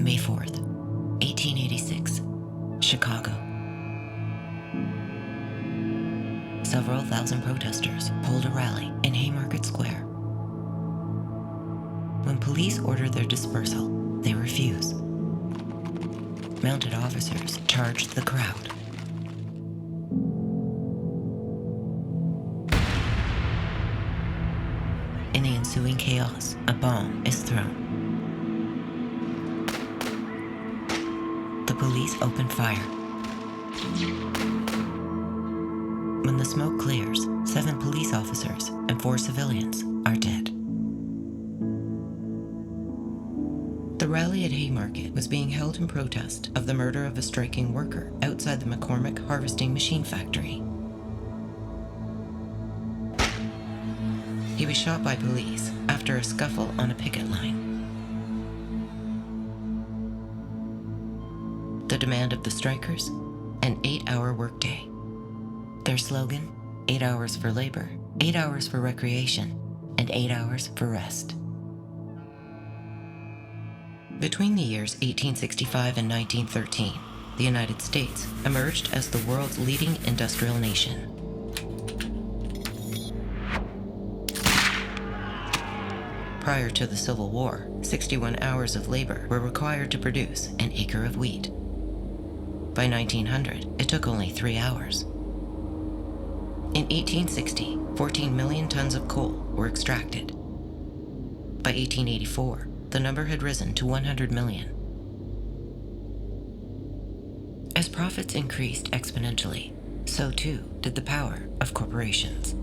May 4th, 1886, Chicago. Several thousand protesters hold a rally in Haymarket Square. When police order their dispersal, they refuse. Mounted officers charge the crowd. In the ensuing chaos, a bomb is thrown. The police open fire. When the smoke clears, 7 police officers and 4 civilians are dead. The rally at Haymarket was being held in protest of the murder of a striking worker outside the McCormick harvesting machine factory. He was shot by police after a scuffle on a picket line. The demand of the strikers? An 8-hour workday. Their slogan? 8 hours for labor, 8 hours for recreation, and 8 hours for rest. Between the years 1865 and 1913, the United States emerged as the world's leading industrial nation. Prior to the Civil War, 61 hours of labor were required to produce an acre of wheat. By 1900, it took only 3 hours. In 1860, 14 million tons of coal were extracted. By 1884, the number had risen to 100 million. As profits increased exponentially, so too did the power of corporations.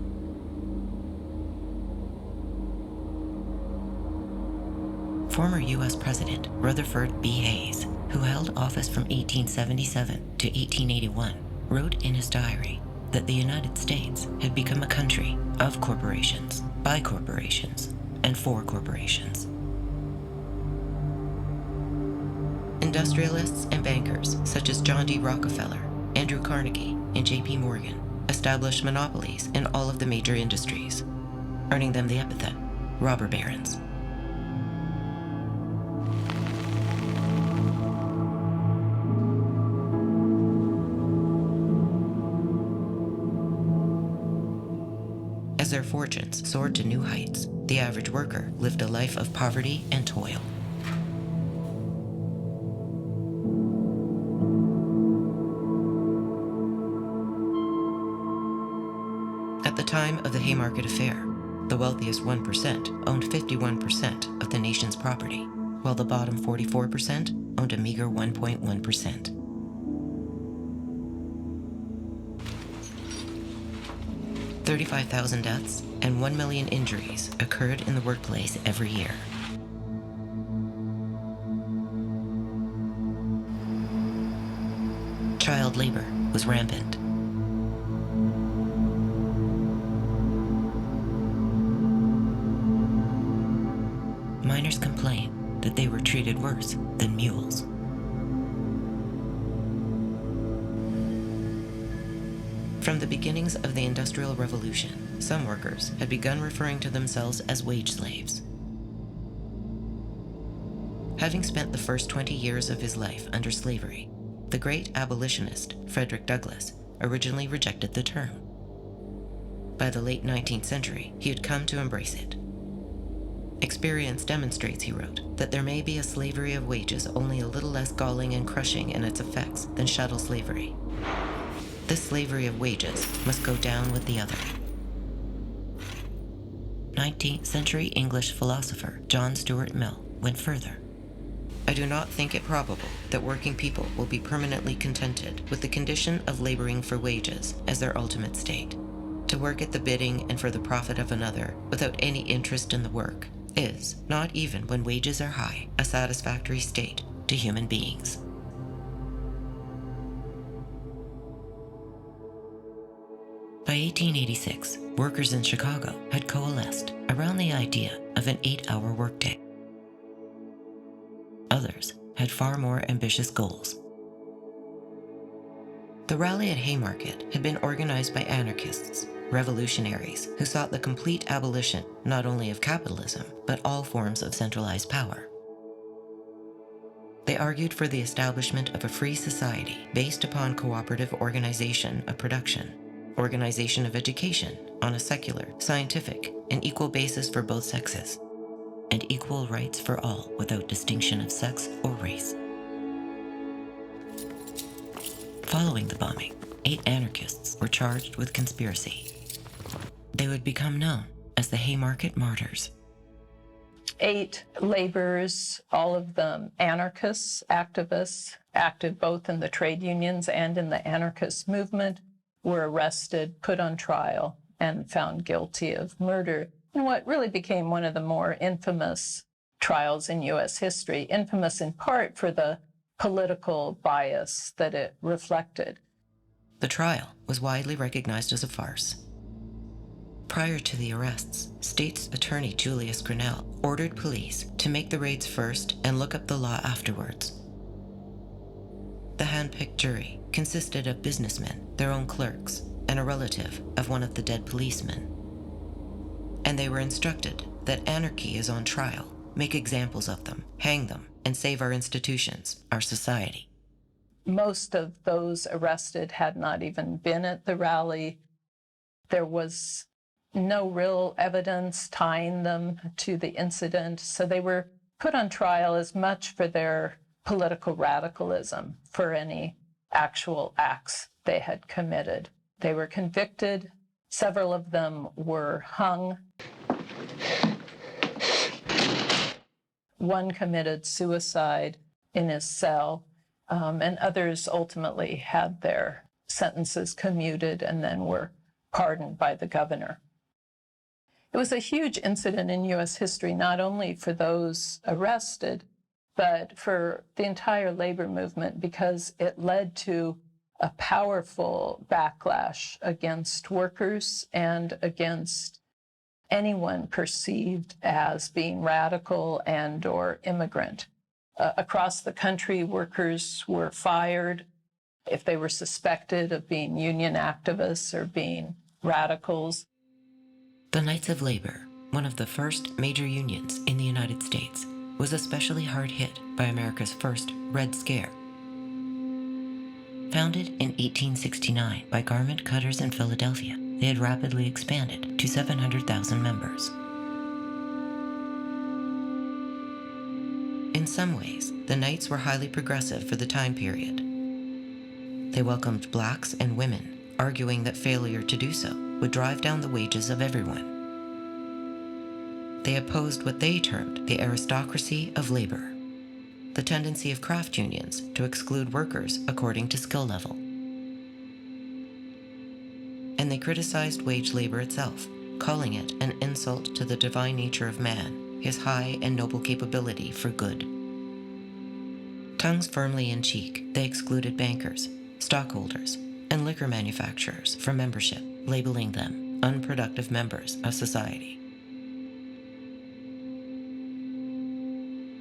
Former U.S. President Rutherford B. Hayes, who held office from 1877 to 1881, wrote in his diary that the United States had become a country of corporations, by corporations, and for corporations. Industrialists and bankers such as John D. Rockefeller, Andrew Carnegie, and J.P. Morgan established monopolies in all of the major industries, earning them the epithet robber barons. As their fortunes soared to new heights, the average worker lived a life of poverty and toil. At the time of the Haymarket Affair, the wealthiest 1% owned 51% of the nation's property, while the bottom 44% owned a meager 1.1%. $35,000 deaths and 1 million injuries occurred in the workplace every year. Child labor was rampant. Miners complained that they were treated worse than mules. From the beginnings of the Industrial Revolution, some workers had begun referring to themselves as wage slaves. Having spent the first 20 years of his life under slavery, the great abolitionist Frederick Douglass originally rejected the term. By the late 19th century, he had come to embrace it. Experience demonstrates, he wrote, that there may be a slavery of wages only a little less galling and crushing in its effects than chattel slavery. This slavery of wages must go down with the other. 19th century English philosopher John Stuart Mill went further. I do not think it probable that working people will be permanently contented with the condition of laboring for wages as their ultimate state. To work at the bidding and for the profit of another without any interest in the work is, not even when wages are high, a satisfactory state to human beings. By 1886, workers in Chicago had coalesced around the idea of an 8-hour workday. Others had far more ambitious goals. The rally at Haymarket had been organized by anarchists, revolutionaries who sought the complete abolition not only of capitalism, but all forms of centralized power. They argued for the establishment of a free society based upon cooperative organization of production, organization of education on a secular, scientific, and equal basis for both sexes, and equal rights for all without distinction of sex or race. Following the bombing, 8 anarchists were charged with conspiracy. They would become known as the Haymarket Martyrs. 8 laborers, all of them anarchists, activists, active both in the trade unions and in the anarchist movement, were arrested, put on trial, and found guilty of murder in what really became one of the more infamous trials in U.S. history, infamous in part for the political bias that it reflected. The trial was widely recognized as a farce. Prior to the arrests, State's Attorney Julius Grinnell ordered police to make the raids first and look up the law afterwards. The hand-picked jury consisted of businessmen, their own clerks, and a relative of one of the dead policemen. And they were instructed that anarchy is on trial, make examples of them, hang them, and save our institutions, our society. Most of those arrested had not even been at the rally. There was no real evidence tying them to the incident, so they were put on trial as much for their political radicalism, for any actual acts they had committed. They were convicted. Several of them were hung. One committed suicide in his cell, and others ultimately had their sentences commuted and then were pardoned by the governor. It was a huge incident in U.S. history, not only for those arrested, but for the entire labor movement, because it led to a powerful backlash against workers and against anyone perceived as being radical and or immigrant. Across the country, workers were fired if they were suspected of being union activists or being radicals. The Knights of Labor, one of the first major unions in the United States, was especially hard hit by America's first Red Scare. Founded in 1869 by garment cutters in Philadelphia, they had rapidly expanded to 700,000 members. In some ways, the Knights were highly progressive for the time period. They welcomed blacks and women, arguing that failure to do so would drive down the wages of everyone. They opposed what they termed the aristocracy of labor, the tendency of craft unions to exclude workers according to skill level. And they criticized wage labor itself, calling it an insult to the divine nature of man, his high and noble capability for good. Tongues firmly in cheek, they excluded bankers, stockholders, and liquor manufacturers from membership, labeling them unproductive members of society.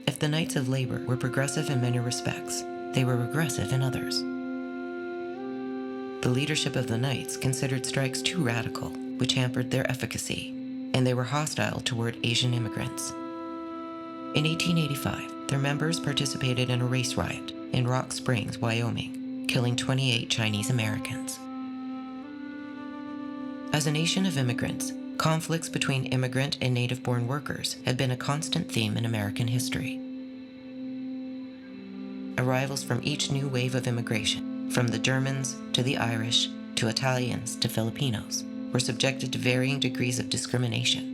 If the Knights of Labor were progressive in many respects, they were regressive in others. The leadership of the Knights considered strikes too radical, which hampered their efficacy, and they were hostile toward Asian immigrants. In 1885, their members participated in a race riot in Rock Springs, Wyoming, killing 28 Chinese Americans. As a nation of immigrants, conflicts between immigrant and native-born workers had been a constant theme in American history. Arrivals from each new wave of immigration, from the Germans to the Irish to Italians to Filipinos, were subjected to varying degrees of discrimination.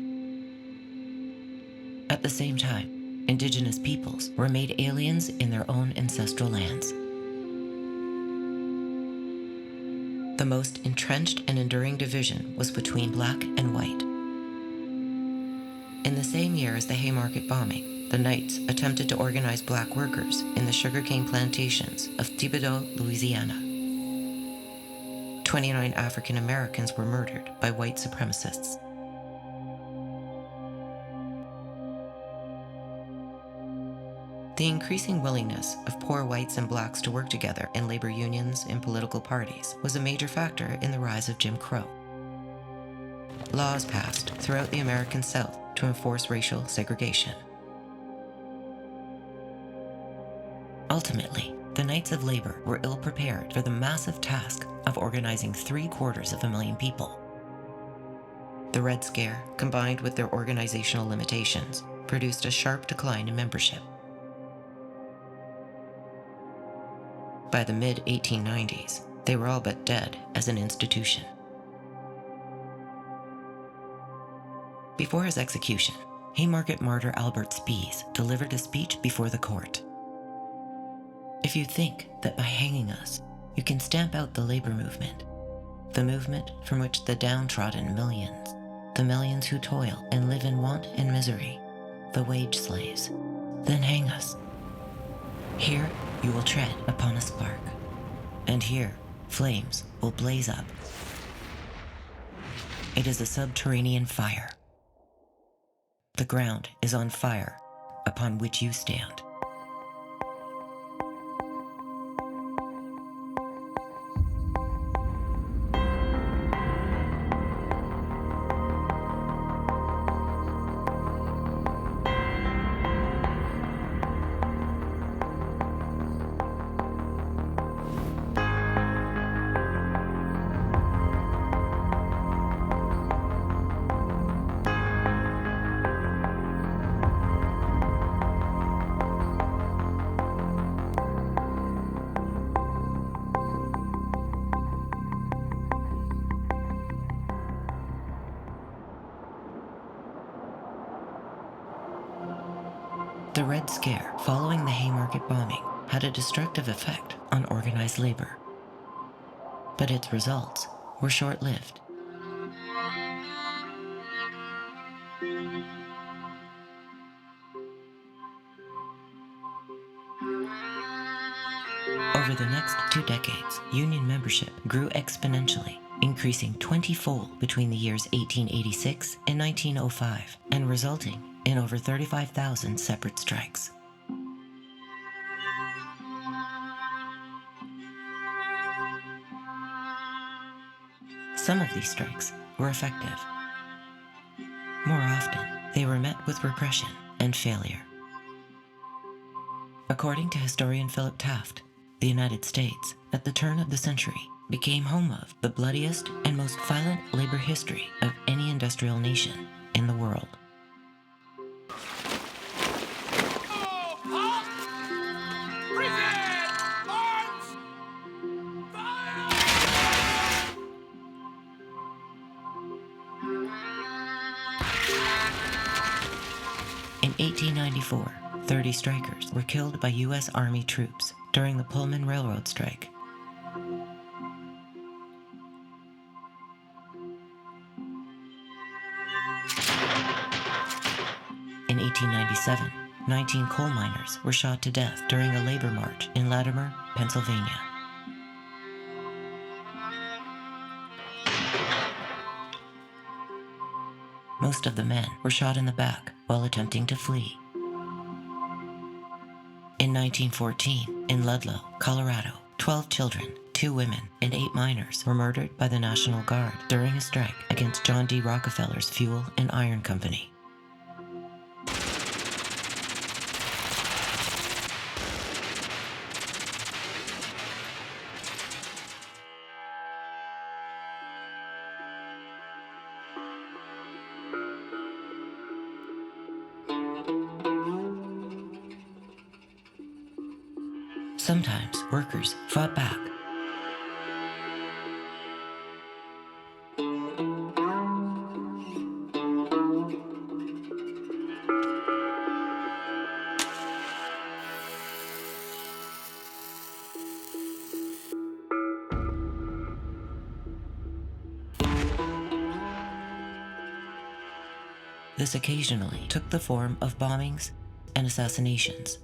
At the same time, indigenous peoples were made aliens in their own ancestral lands. The most entrenched and enduring division was between black and white. In the same year as the Haymarket bombing, the Knights attempted to organize black workers in the sugarcane plantations of Thibodaux, Louisiana. 29 African Americans were murdered by white supremacists. The increasing willingness of poor whites and blacks to work together in labor unions and political parties was a major factor in the rise of Jim Crow. Laws passed throughout the American South to enforce racial segregation. Ultimately, the Knights of Labor were ill-prepared for the massive task of organizing 750,000 people. The Red Scare, combined with their organizational limitations, produced a sharp decline in membership. By the mid-1890s, they were all but dead as an institution. Before his execution, Haymarket martyr Albert Spees delivered a speech before the court. "If you think that by hanging us, you can stamp out the labor movement, the movement from which the downtrodden millions, the millions who toil and live in want and misery, the wage slaves, then hang us. Here you will tread upon a spark, and here flames will blaze up. It is a subterranean fire. The ground is on fire upon which you stand." The Red Scare, following the Haymarket bombing, had a destructive effect on organized labor. But its results were short-lived. Over the next 2 decades, union membership grew exponentially, increasing 20-fold between the years 1886 and 1905, and resulting in over 35,000 separate strikes. Some of these strikes were effective. More often, they were met with repression and failure. According to historian Philip Taft, the United States, at the turn of the century, became home of the bloodiest and most violent labor history of any industrial nation in the world. In 1894, 30 strikers were killed by U.S. Army troops during the Pullman Railroad strike. In 1897, 19 coal miners were shot to death during a labor march in Latimer, Pennsylvania. Most of the men were shot in the back while attempting to flee. In 1914, in Ludlow, Colorado, 12 children, 2 women, and 8 miners were murdered by the National Guard during a strike against John D. Rockefeller's Fuel and Iron Company. Sometimes workers fought back. This occasionally took the form of bombings and assassinations,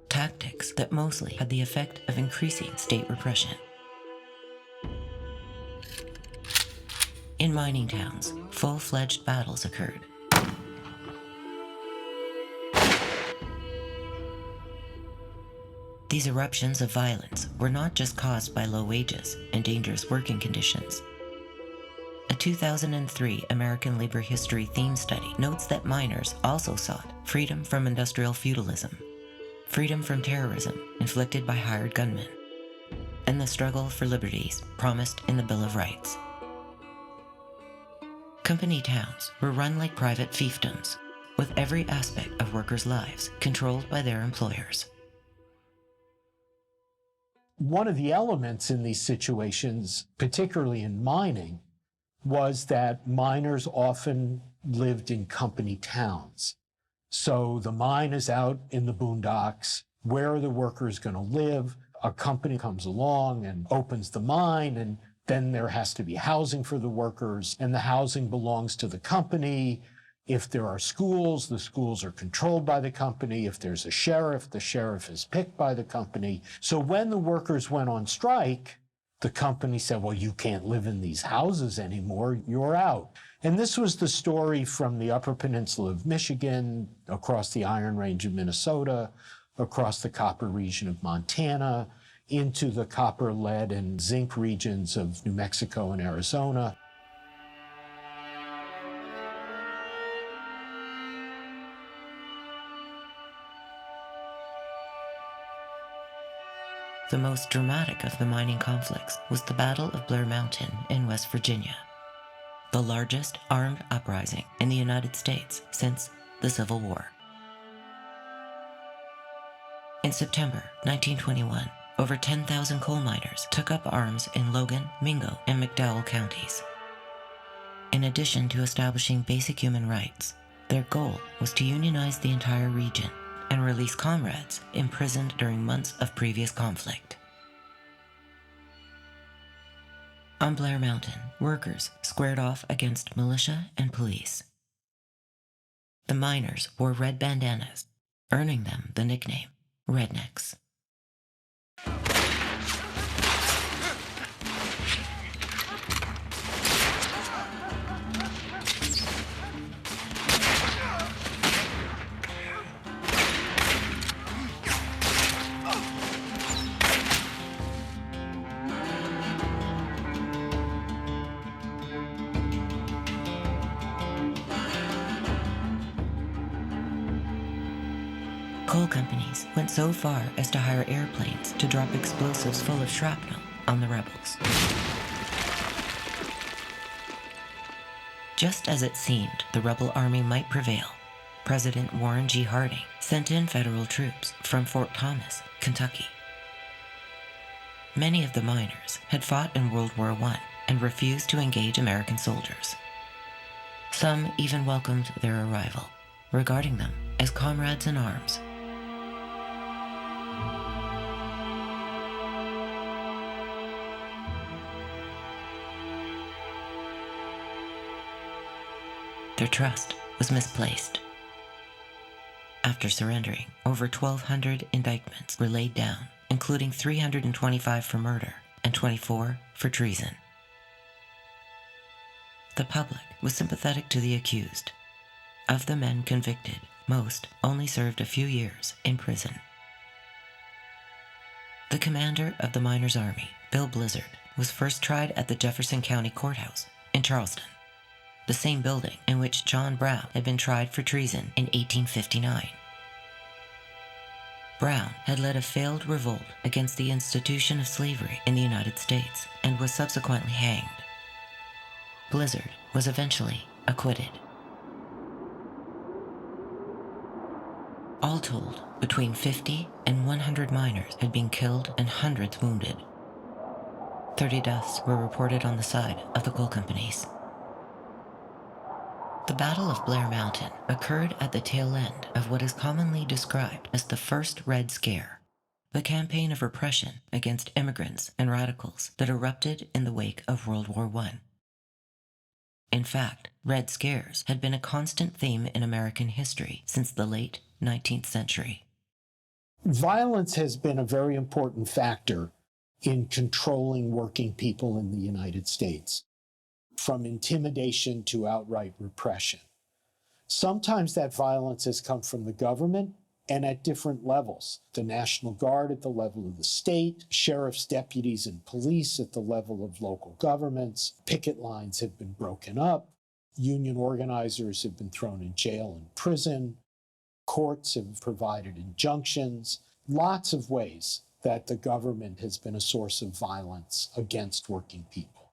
tactics that mostly had the effect of increasing state repression. In mining towns, full-fledged battles occurred. These eruptions of violence were not just caused by low wages and dangerous working conditions. A 2003 American labor history theme study notes that miners also sought freedom from industrial feudalism, freedom from terrorism inflicted by hired gunmen, and the struggle for liberties promised in the Bill of Rights. Company towns were run like private fiefdoms, with every aspect of workers' lives controlled by their employers. One of the elements in these situations, particularly in mining, was that miners often lived in company towns. So the mine is out in the boondocks. Where are the workers going to live? A company comes along and opens the mine, and then there has to be housing for the workers, and the housing belongs to the company. If there are schools, the schools are controlled by the company. If there's a sheriff, the sheriff is picked by the company. So when the workers went on strike, the company said, well, you can't live in these houses anymore, you're out. And this was the story from the Upper Peninsula of Michigan, across the Iron Range of Minnesota, across the copper region of Montana, into the copper, lead, and zinc regions of New Mexico and Arizona. The most dramatic of the mining conflicts was the Battle of Blair Mountain in West Virginia, the largest armed uprising in the United States since the Civil War. In September 1921, over 10,000 coal miners took up arms in Logan, Mingo, and McDowell counties. In addition to establishing basic human rights, their goal was to unionize the entire region and release comrades imprisoned during months of previous conflict. On Blair Mountain, workers squared off against militia and police. The miners wore red bandanas, earning them the nickname Rednecks. Coal companies went so far as to hire airplanes to drop explosives full of shrapnel on the rebels. Just as it seemed the rebel army might prevail, President Warren G. Harding sent in federal troops from Fort Thomas, Kentucky. Many of the miners had fought in World War I and refused to engage American soldiers. Some even welcomed their arrival, regarding them as comrades in arms. Their trust was misplaced. After surrendering, over 1,200 indictments were laid down, including 325 for murder and 24 for treason. The public was sympathetic to the accused. Of the men convicted, most only served a few years in prison. The commander of the Miners' Army, Bill Blizzard, was first tried at the Jefferson County Courthouse in Charleston, the same building in which John Brown had been tried for treason in 1859. Brown had led a failed revolt against the institution of slavery in the United States and was subsequently hanged. Blizzard was eventually acquitted. All told, between 50 and 100 miners had been killed and hundreds wounded. 30 deaths were reported on the side of the coal companies. The Battle of Blair Mountain occurred at the tail end of what is commonly described as the First Red Scare, the campaign of repression against immigrants and radicals that erupted in the wake of World War I. In fact, Red Scares had been a constant theme in American history since the late 19th century. Violence has been a very important factor in controlling working people in the United States, from intimidation to outright repression. Sometimes that violence has come from the government and at different levels. The National Guard at the level of the state, sheriff's deputies and police at the level of local governments. Picket lines have been broken up. Union organizers have been thrown in jail and prison. courts have provided injunctions, lots of ways that the government has been a source of violence against working people.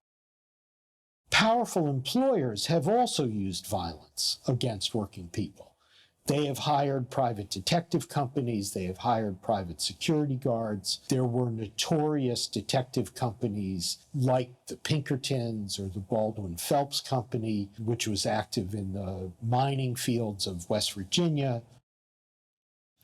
Powerful employers have also used violence against working people. They have hired private detective companies. They have hired private security guards. There were notorious detective companies like the Pinkertons or the Baldwin Phelps Company, which was active in the mining fields of West Virginia.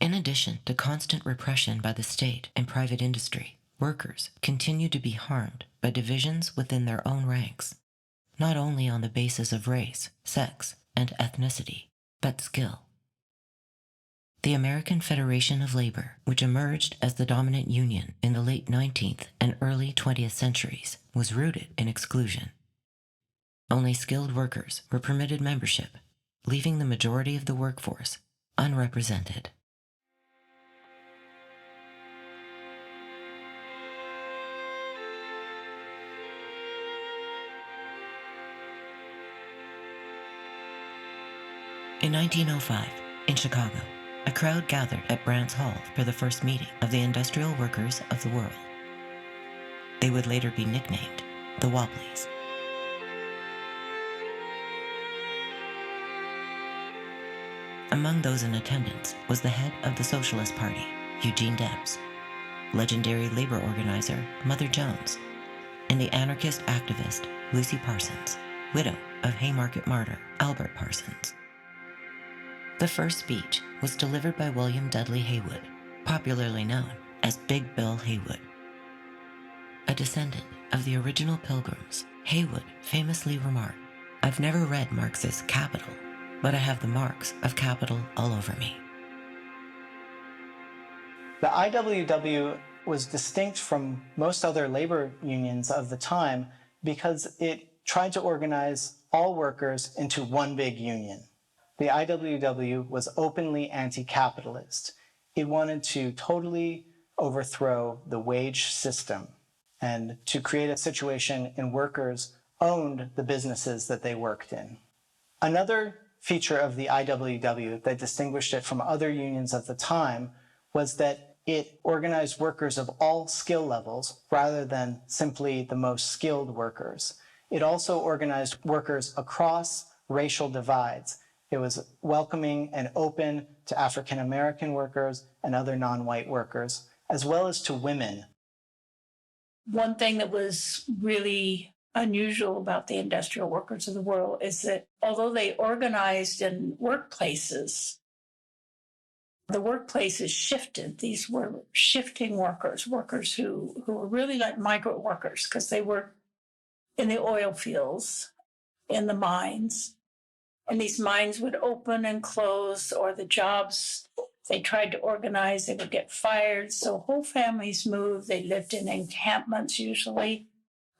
In addition to constant repression by the state and private industry, workers continue to be harmed by divisions within their own ranks, not only on the basis of race, sex, and ethnicity, but skill. The American Federation of Labor, which emerged as the dominant union in the late 19th and early 20th centuries, was rooted in exclusion. Only skilled workers were permitted membership, leaving the majority of the workforce unrepresented. In 1905, in Chicago, a crowd gathered at Brandt's Hall for the first meeting of the industrial workers of the world. They would later be nicknamed the Wobblies. Among those in attendance was the head of the Socialist Party, Eugene Debs, legendary labor organizer Mother Jones, and the anarchist activist Lucy Parsons, widow of Haymarket martyr Albert Parsons. The first speech was delivered by William Dudley Haywood, popularly known as Big Bill Haywood. A descendant of the original Pilgrims, Haywood famously remarked, "I've never read Marx's Capital, but I have the marks of capital all over me." The IWW was distinct from most other labor unions of the time because it tried to organize all workers into one big union. The IWW was openly anti-capitalist. It wanted to totally overthrow the wage system and to create a situation in workers owned the businesses that they worked in. Another feature of the IWW that distinguished it from other unions of the time was that it organized workers of all skill levels rather than simply the most skilled workers. It also organized workers across racial divides. It was welcoming and open to African American workers and other non-white workers, as well as to women. One thing that was really unusual about the industrial workers of the world is that although they organized in workplaces, the workplaces shifted. These were shifting workers, workers who were really like migrant workers because they were in the oil fields, in the mines. And these mines would open and close, or the jobs they tried to organize, they would get fired. So whole families moved. They lived in encampments usually,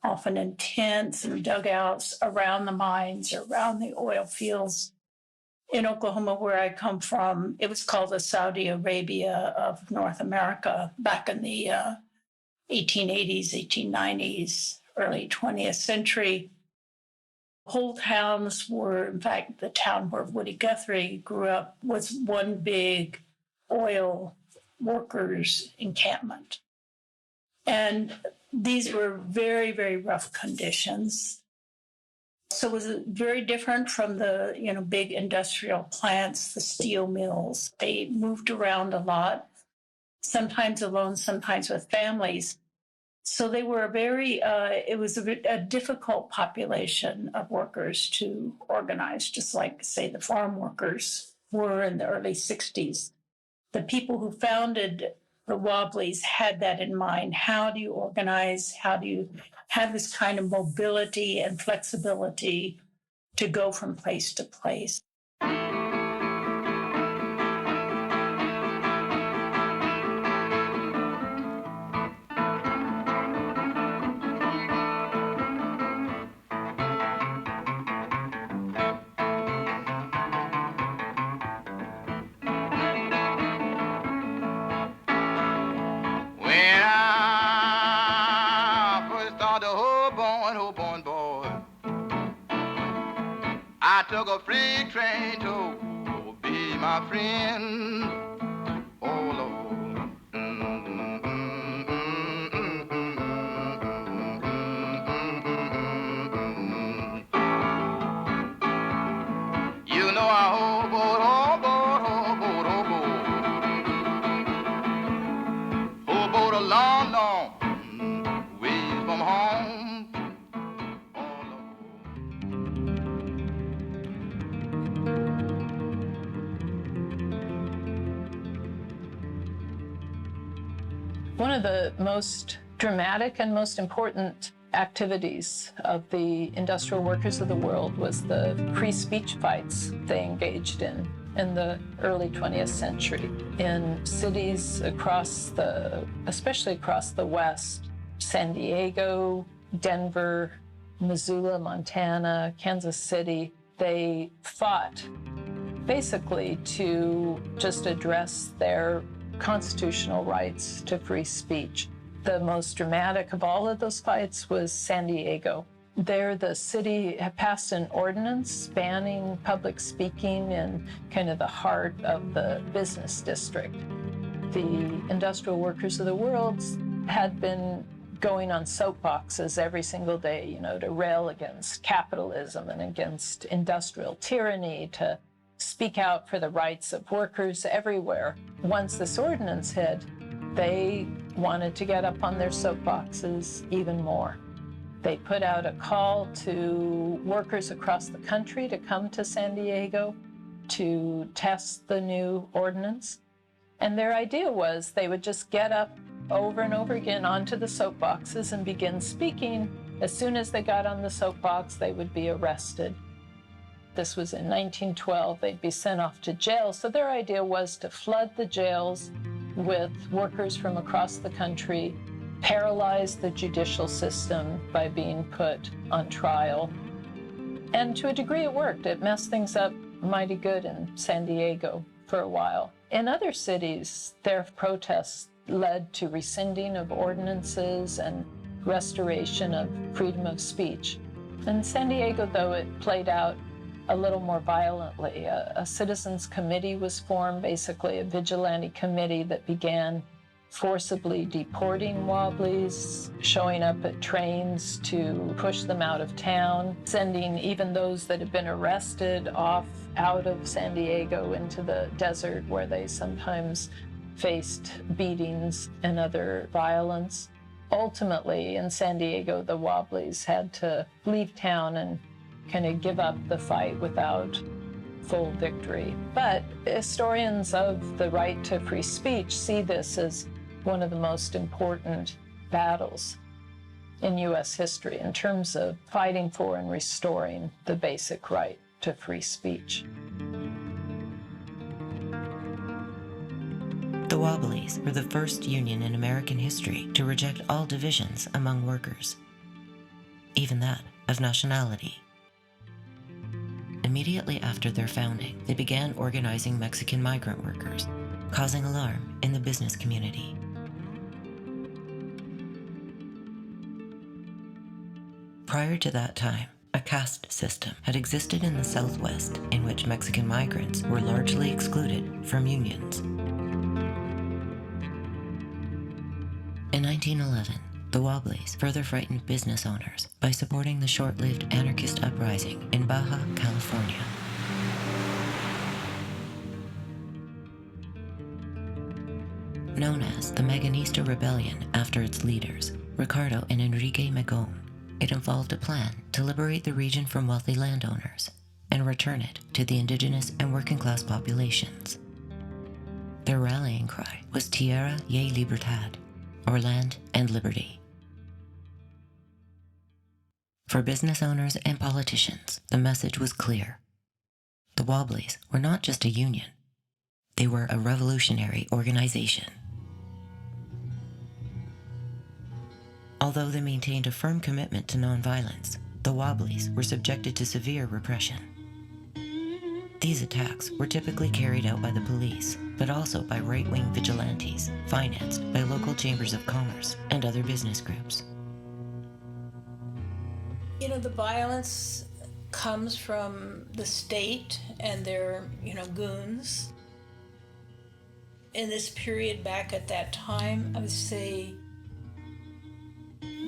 often in tents and dugouts around the mines, around the oil fields. In Oklahoma, where I come from, it was called the Saudi Arabia of North America back in the 1880s, 1890s, early 20th century. Whole towns were, in fact, the town where Woody Guthrie grew up was one big oil workers' encampment. And these were very, very rough conditions. So it was very different from the, big industrial plants, the steel mills. They moved around a lot, sometimes alone, sometimes with families. So they were it was a difficult population of workers to organize, just like, say, the farm workers were in the early 60s. The people who founded the Wobblies had that in mind. How do you organize? How do you have this kind of mobility and flexibility to go from place to place? Took a freight train to be my my friend. Oh, Lord. You know I oh, boat, oh, boat, oh, boat, oh, boat. Oh, boat a long, long ways from home. Oh, Lord. One of the most dramatic and most important activities of the industrial workers of the world was the free speech fights they engaged in the early 20th century in cities especially across the West, San Diego, Denver, Missoula, Montana, Kansas City. They fought basically to just address their constitutional rights to free speech. The most dramatic of all of those fights was San Diego. There, the city had passed an ordinance banning public speaking in kind of the heart of the business district. The industrial workers of the world had been going on soapboxes every single day, to rail against capitalism and against industrial tyranny, to speak out for the rights of workers everywhere. Once this ordinance hit, they wanted to get up on their soapboxes even more. They put out a call to workers across the country to come to San Diego to test the new ordinance. And their idea was they would just get up over and over again onto the soapboxes and begin speaking. As soon as they got on the soapbox, they would be arrested. This was in 1912. They'd be sent off to jail. So their idea was to flood the jails with workers from across the country, paralyze the judicial system by being put on trial. And to a degree it worked. It messed things up mighty good in San Diego for a while. In other cities, their protests led to rescinding of ordinances and restoration of freedom of speech. In San Diego, though, it played out a little more violently. A citizens committee was formed, basically a vigilante committee that began forcibly deporting Wobblies, showing up at trains to push them out of town, sending even those that had been arrested off out of San Diego into the desert, where they sometimes faced beatings and other violence. Ultimately, in San Diego, the Wobblies had to leave town and kind of give up the fight without full victory. But historians of the right to free speech see this as one of the most important battles in U.S. history in terms of fighting for and restoring the basic right to free speech. The Wobblies were the first union in American history to reject all divisions among workers, even that of nationality. Immediately after their founding, they began organizing Mexican migrant workers, causing alarm in the business community. Prior to that time, a caste system had existed in the Southwest in which Mexican migrants were largely excluded from unions. In 1911, the Wobblies further frightened business owners by supporting the short-lived anarchist uprising in Baja California. Known as the Maganista Rebellion after its leaders, Ricardo and Enrique Magón, it involved a plan to liberate the region from wealthy landowners and return it to the indigenous and working-class populations. Their rallying cry was Tierra y Libertad, or land and liberty. For business owners and politicians, the message was clear. The Wobblies were not just a union, they were a revolutionary organization. Although they maintained a firm commitment to nonviolence, the Wobblies were subjected to severe repression. These attacks were typically carried out by the police, but also by right-wing vigilantes, financed by local chambers of commerce and other business groups. The violence comes from the state and their, goons. in this period back at that time, I would say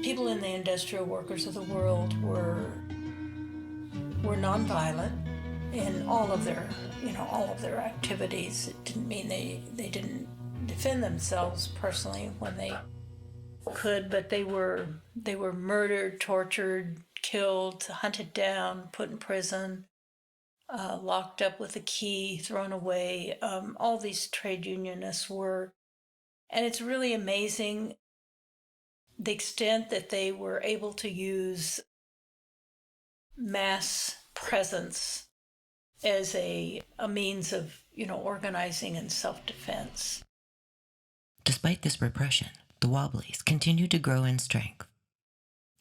people in the industrial workers of the world were nonviolent in all of their activities. It didn't mean they didn't defend themselves personally when they could, but they were murdered, tortured, killed, hunted down, put in prison, locked up with a key, thrown away. All these trade unionists were, and it's really amazing the extent that they were able to use mass presence as a means of, organizing and self-defense. Despite this repression, the Wobblies continued to grow in strength.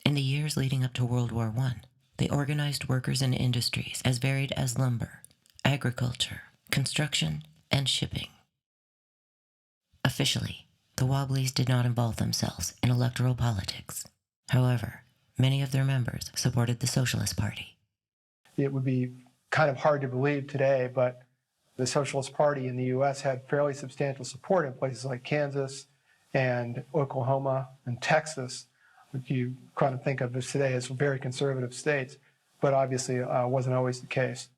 In the years leading up to World War I, they organized workers in industries as varied as lumber, agriculture, construction, and shipping. Officially, the Wobblies did not involve themselves in electoral politics. However, many of their members supported the Socialist Party. It would be kind of hard to believe today, but the Socialist Party in the U.S. had fairly substantial support in places like Kansas and Oklahoma and Texas, which you kind of think of as today as very conservative states, but obviously wasn't always the case.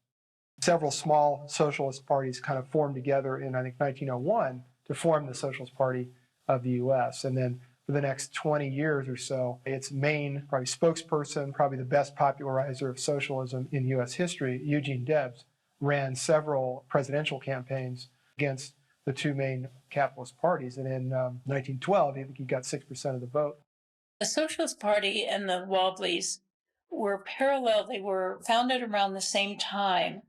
Several small socialist parties kind of formed together in, I think, 1901 to form the Socialist Party of the U.S. And then for the next 20 years or so, its main probably spokesperson, probably the best popularizer of socialism in U.S. history, Eugene Debs, ran several presidential campaigns against the two main capitalist parties. And in 1912, I think he got 6% of the vote. The Socialist Party and the Wobblies were parallel. They were founded around the same time.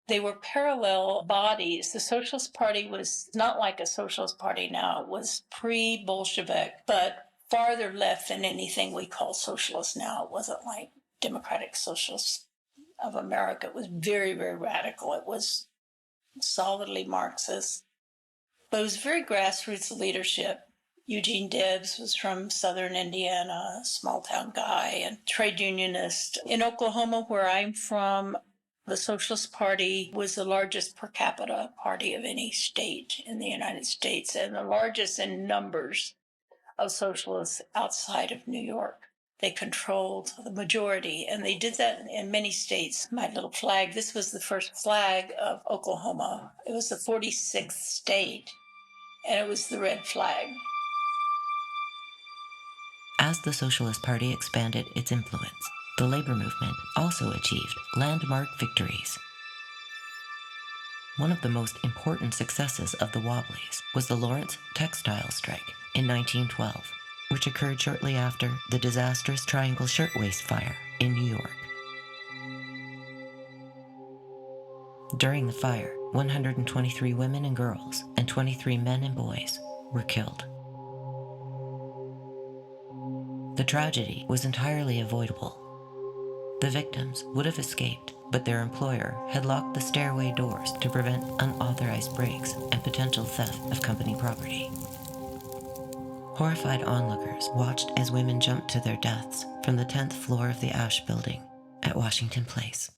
They were parallel bodies. The Socialist Party was not like a Socialist Party now. It was pre-Bolshevik, but farther left than anything we call socialist now. It wasn't like Democratic Socialists of America. It was very, very radical. It was solidly Marxist, but it was very grassroots leadership. Eugene Debs was from southern Indiana, a small town guy and trade unionist. In Oklahoma, where I'm from, the Socialist Party was the largest per capita party of any state in the United States and the largest in numbers of socialists outside of New York. They controlled the majority, and they did that in many states. My little flag, this was the first flag of Oklahoma. It was the 46th state, and it was the red flag. As the Socialist Party expanded its influence, the labor movement also achieved landmark victories. One of the most important successes of the Wobblies was the Lawrence Textile Strike in 1912, which occurred shortly after the disastrous Triangle Shirtwaist Fire in New York. During the fire, 123 women and girls and 23 men and boys were killed. The tragedy was entirely avoidable. The victims would have escaped, but their employer had locked the stairway doors to prevent unauthorized breaks and potential theft of company property. Horrified onlookers watched as women jumped to their deaths from the 10th floor of the Ash Building at Washington Place.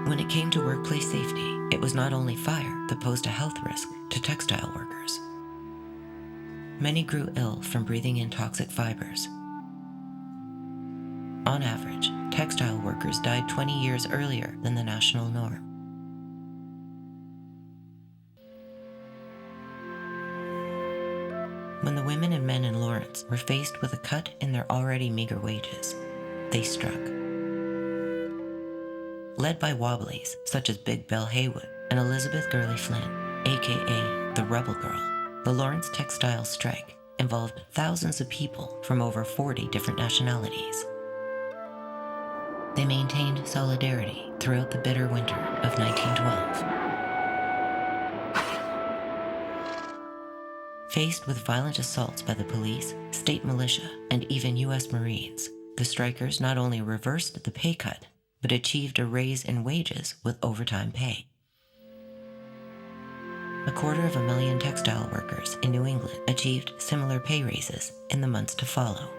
When it came to workplace safety, it was not only fire that posed a health risk to textile workers. Many grew ill from breathing in toxic fibers. On average, textile workers died 20 years earlier than the national norm. When the women and men in Lawrence were faced with a cut in their already meager wages, they struck. Led by Wobblies such as Big Belle Haywood and Elizabeth Gurley Flynn, aka rebel girl, the Lawrence Textile strike involved thousands of people from over 40 different nationalities. They maintained solidarity throughout the bitter winter of 1912. Faced with violent assaults by the police, state militia, and even U.S. Marines, the strikers not only reversed the pay cut, but achieved a raise in wages with overtime pay. 250,000 textile workers in New England achieved similar pay raises in the months to follow.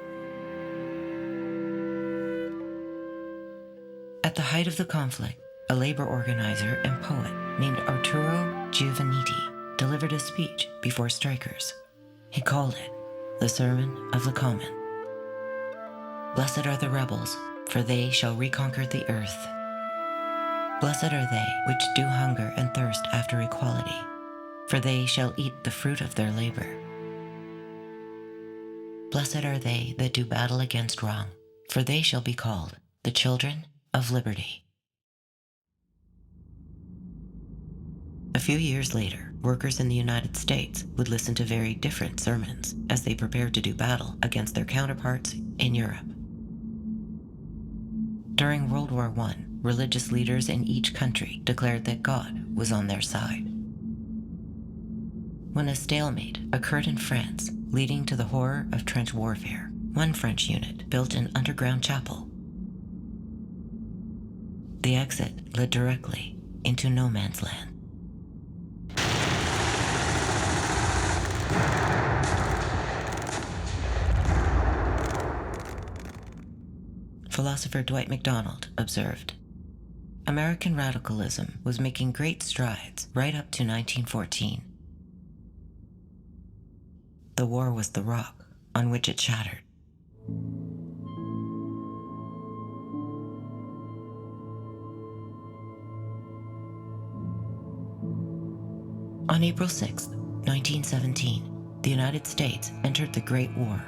At the height of the conflict, a labor organizer and poet named Arturo Giovannitti delivered a speech before strikers. He called it the Sermon of the Common. Blessed are the rebels, for they shall reconquer the earth. Blessed are they which do hunger and thirst after equality, for they shall eat the fruit of their labor. Blessed are they that do battle against wrong, for they shall be called the children of liberty. A few years later, workers in the United States would listen to very different sermons as they prepared to do battle against their counterparts in Europe. During World War I, religious leaders in each country declared that God was on their side. When a stalemate occurred in France, leading to the horror of trench warfare, one French unit built an underground chapel. The exit led directly into no man's land. Philosopher Dwight MacDonald observed, American radicalism was making great strides right up to 1914. The war was the rock on which it shattered. On April 6, 1917, the United States entered the Great War.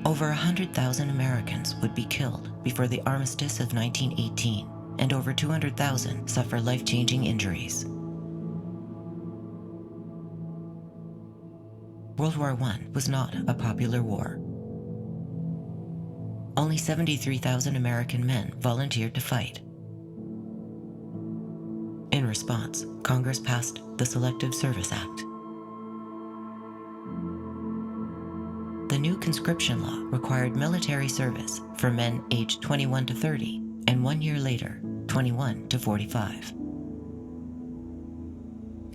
Over 100,000 Americans would be killed before the armistice of 1918, and over 200,000 suffer life-changing injuries. World War I was not a popular war. Only 73,000 American men volunteered to fight. In response, Congress passed the Selective Service Act. The new conscription law required military service for men aged 21 to 30, and 1 year later, 21 to 45.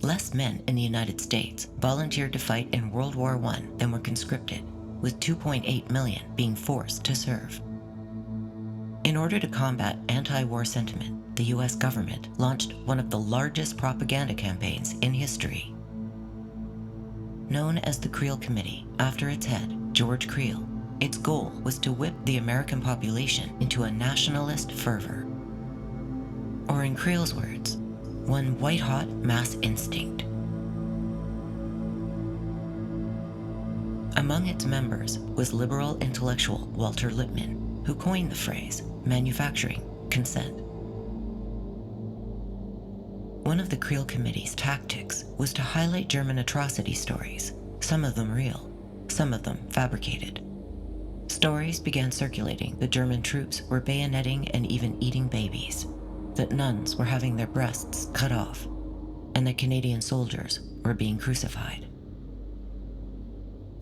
Less men in the United States volunteered to fight in World War I than were conscripted, with 2.8 million being forced to serve. In order to combat anti-war sentiment, the US government launched one of the largest propaganda campaigns in history. Known as the Creel Committee, after its head, George Creel, its goal was to whip the American population into a nationalist fervor. Or in Creel's words, one white-hot mass instinct. Among its members was liberal intellectual Walter Lippmann, who coined the phrase, manufacturing consent. One of the Creel Committee's tactics was to highlight German atrocity stories, some of them real, some of them fabricated. Stories began circulating that German troops were bayoneting and even eating babies, that nuns were having their breasts cut off, and that Canadian soldiers were being crucified.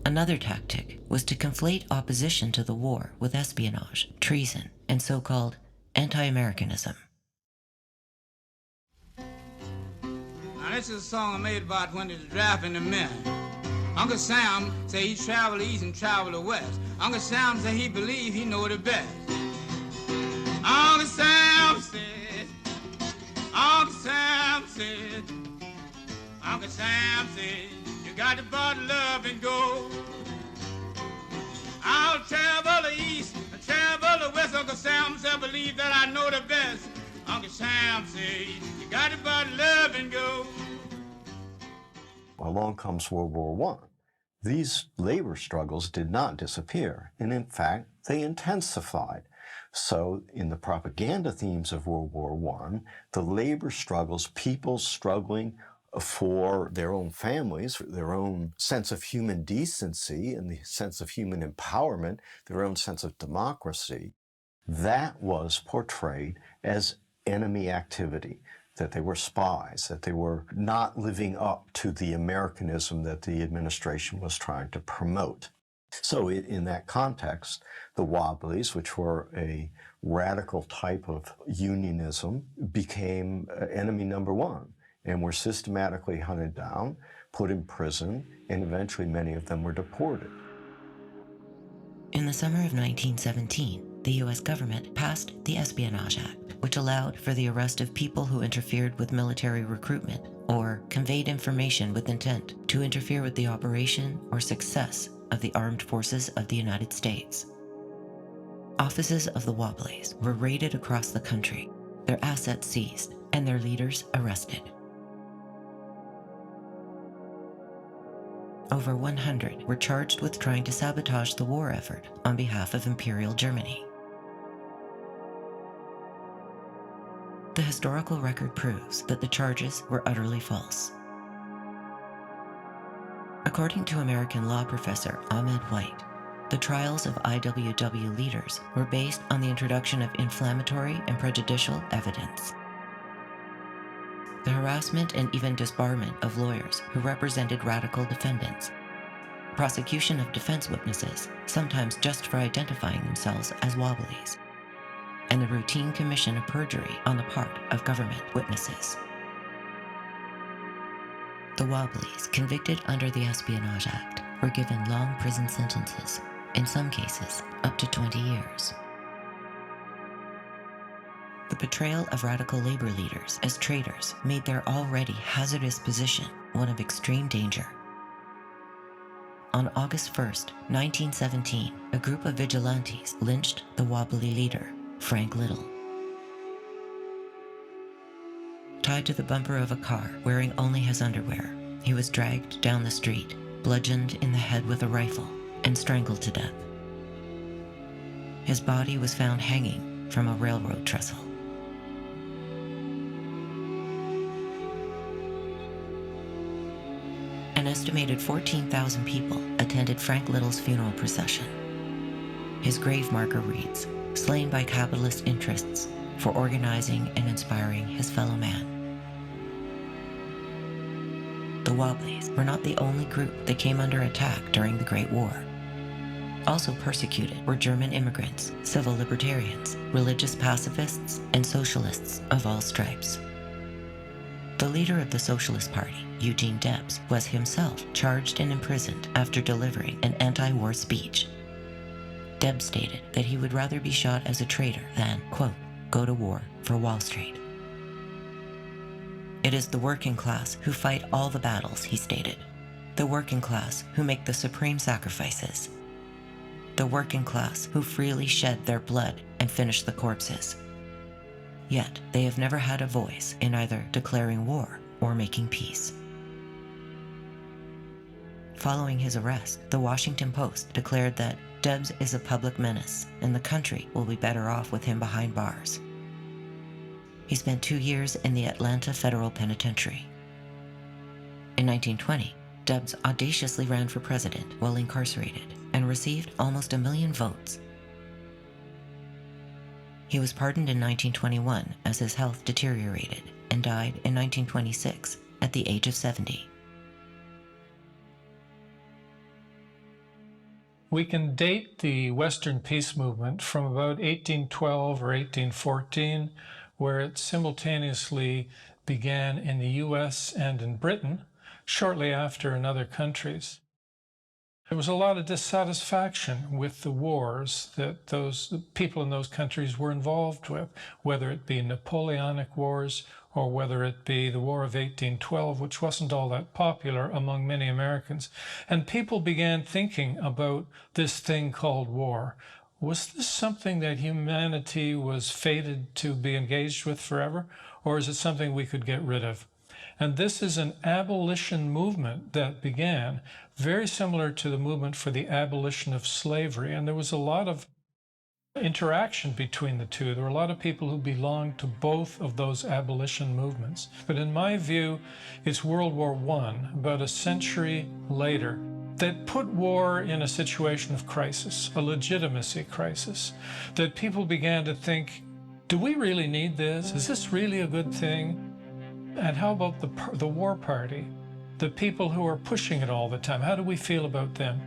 Another tactic was to conflate opposition to the war with espionage, treason, and so-called anti-Americanism. Now this is a song I made about when it's drafting the men. Uncle Sam say he travel east and travel west. Uncle Sam say he believe he know the best. Uncle Sam said, Uncle Sam said, Uncle Sam said, you got to bottle up and go. I'll travel the east, travel the west. Uncle Sam said, believe that I know the best. Uncle Sam said, you got to bottle up and go. Along comes World War I. These labor struggles did not disappear, and in fact, they intensified. So in the propaganda themes of World War I, the labor struggles, people struggling for their own families, for their own sense of human decency and the sense of human empowerment, their own sense of democracy, that was portrayed as enemy activity, that they were spies, that they were not living up to the Americanism that the administration was trying to promote. So in that context, the Wobblies, which were a radical type of unionism, became enemy number one and were systematically hunted down, put in prison, and eventually many of them were deported. In the summer of 1917, the U.S. government passed the Espionage Act, which allowed for the arrest of people who interfered with military recruitment or conveyed information with intent to interfere with the operation or success of the armed forces of the United States. Offices of the Wobblies were raided across the country, their assets seized, and their leaders arrested. Over 100 were charged with trying to sabotage the war effort on behalf of Imperial Germany. The historical record proves that the charges were utterly false. According to American law professor Ahmed White, the trials of IWW leaders were based on the introduction of inflammatory and prejudicial evidence. The harassment and even disbarment of lawyers who represented radical defendants, prosecution of defense witnesses, sometimes just for identifying themselves as Wobblies, and the routine commission of perjury on the part of government witnesses. The Wobblies convicted under the Espionage Act were given long prison sentences, in some cases up to 20 years. The portrayal of radical labor leaders as traitors made their already hazardous position one of extreme danger. On August 1st, 1917, a group of vigilantes lynched the Wobbly leader, Frank Little. Tied to the bumper of a car, wearing only his underwear, he was dragged down the street, bludgeoned in the head with a rifle, and strangled to death. His body was found hanging from a railroad trestle. An estimated 14,000 people attended Frank Little's funeral procession. His grave marker reads, "Slain by capitalist interests for organizing and inspiring his fellow man." The Wobblies were not the only group that came under attack during the Great War. Also persecuted were German immigrants, civil libertarians, religious pacifists, and socialists of all stripes. The leader of the Socialist Party, Eugene Debs, was himself charged and imprisoned after delivering an anti-war speech. Debs stated that he would rather be shot as a traitor than, quote, go to war for Wall Street. It is the working class who fight all the battles, he stated. The working class who make the supreme sacrifices. The working class who freely shed their blood and finish the corpses. Yet they have never had a voice in either declaring war or making peace. Following his arrest, the Washington Post declared that Debs is a public menace and the country will be better off with him behind bars. He spent 2 years in the Atlanta Federal Penitentiary. In 1920, Debs audaciously ran for president while incarcerated and received almost 1 million votes. He was pardoned in 1921 as his health deteriorated and died in 1926 at the age of 70. We can date the Western peace movement from about 1812 or 1814, where it simultaneously began in the US and in Britain, shortly after in other countries. There was a lot of dissatisfaction with the wars that those people in those countries were involved with, whether it be Napoleonic wars or whether it be the War of 1812, which wasn't all that popular among many Americans. And people began thinking about this thing called war. Was this something that humanity was fated to be engaged with forever, or is it something we could get rid of? And this is an abolition movement that began very similar to the movement for the abolition of slavery. And there was a lot of interaction between the two. There were a lot of people who belonged to both of those abolition movements. But in my view, it's World War I, about a century later, that put war in a situation of crisis, a legitimacy crisis, that people began to think, do we really need this? Is this really a good thing? And how about the war party, the people who are pushing it all the time? How do we feel about them?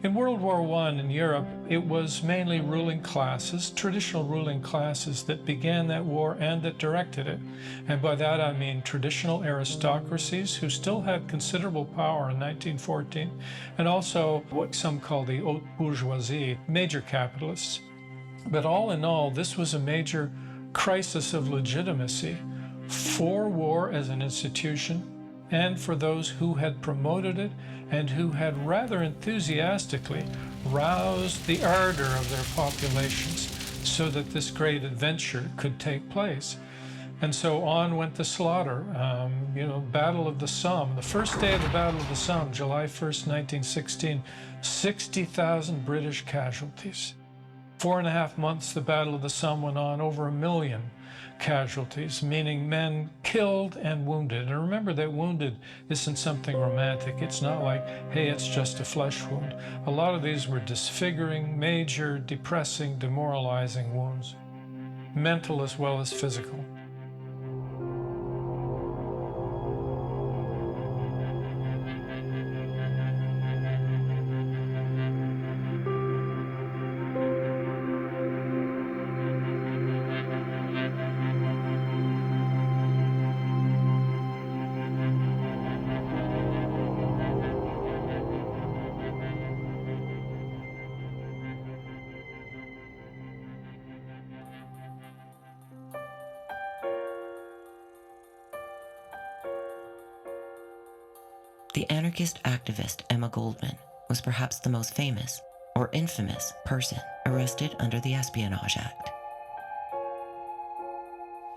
In World War I in Europe, it was mainly ruling classes, traditional ruling classes, that began that war and that directed it. And by that I mean traditional aristocracies who still had considerable power in 1914, and also what some call the haute bourgeoisie, major capitalists. But all in all, this was a major crisis of legitimacy for war as an institution, and for those who had promoted it and who had rather enthusiastically roused the ardor of their populations so that this great adventure could take place. And so on went the slaughter. Battle of the Somme. The first day of the Battle of the Somme, July 1st, 1916, 60,000 British casualties. 4.5 months the Battle of the Somme went on, over 1 million casualties, meaning men killed and wounded. And remember that wounded isn't something romantic. It's not like, hey, it's just a flesh wound. A lot of these were disfiguring, major, depressing, demoralizing wounds, mental as well as physical. The anarchist activist Emma Goldman was perhaps the most famous, or infamous, person arrested under the Espionage Act.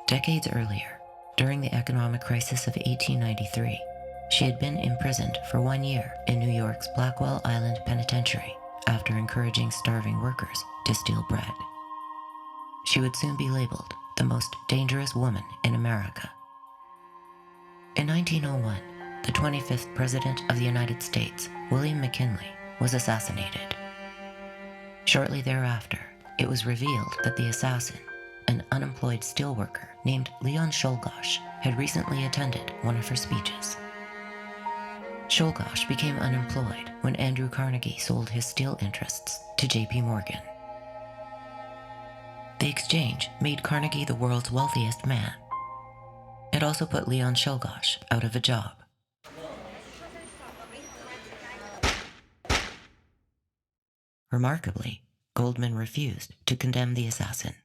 Decades earlier, during the economic crisis of 1893, she had been imprisoned for 1 year in New York's Blackwell Island Penitentiary after encouraging starving workers to steal bread. She would soon be labeled the most dangerous woman in America. In 1901, the 25th President of the United States, William McKinley, was assassinated. Shortly thereafter, it was revealed that the assassin, an unemployed steelworker named Leon Czolgosz, had recently attended one of her speeches. Czolgosz became unemployed when Andrew Carnegie sold his steel interests to J.P. Morgan. The exchange made Carnegie the world's wealthiest man. It also put Leon Czolgosz out of a job. Remarkably, Goldman refused to condemn the assassin.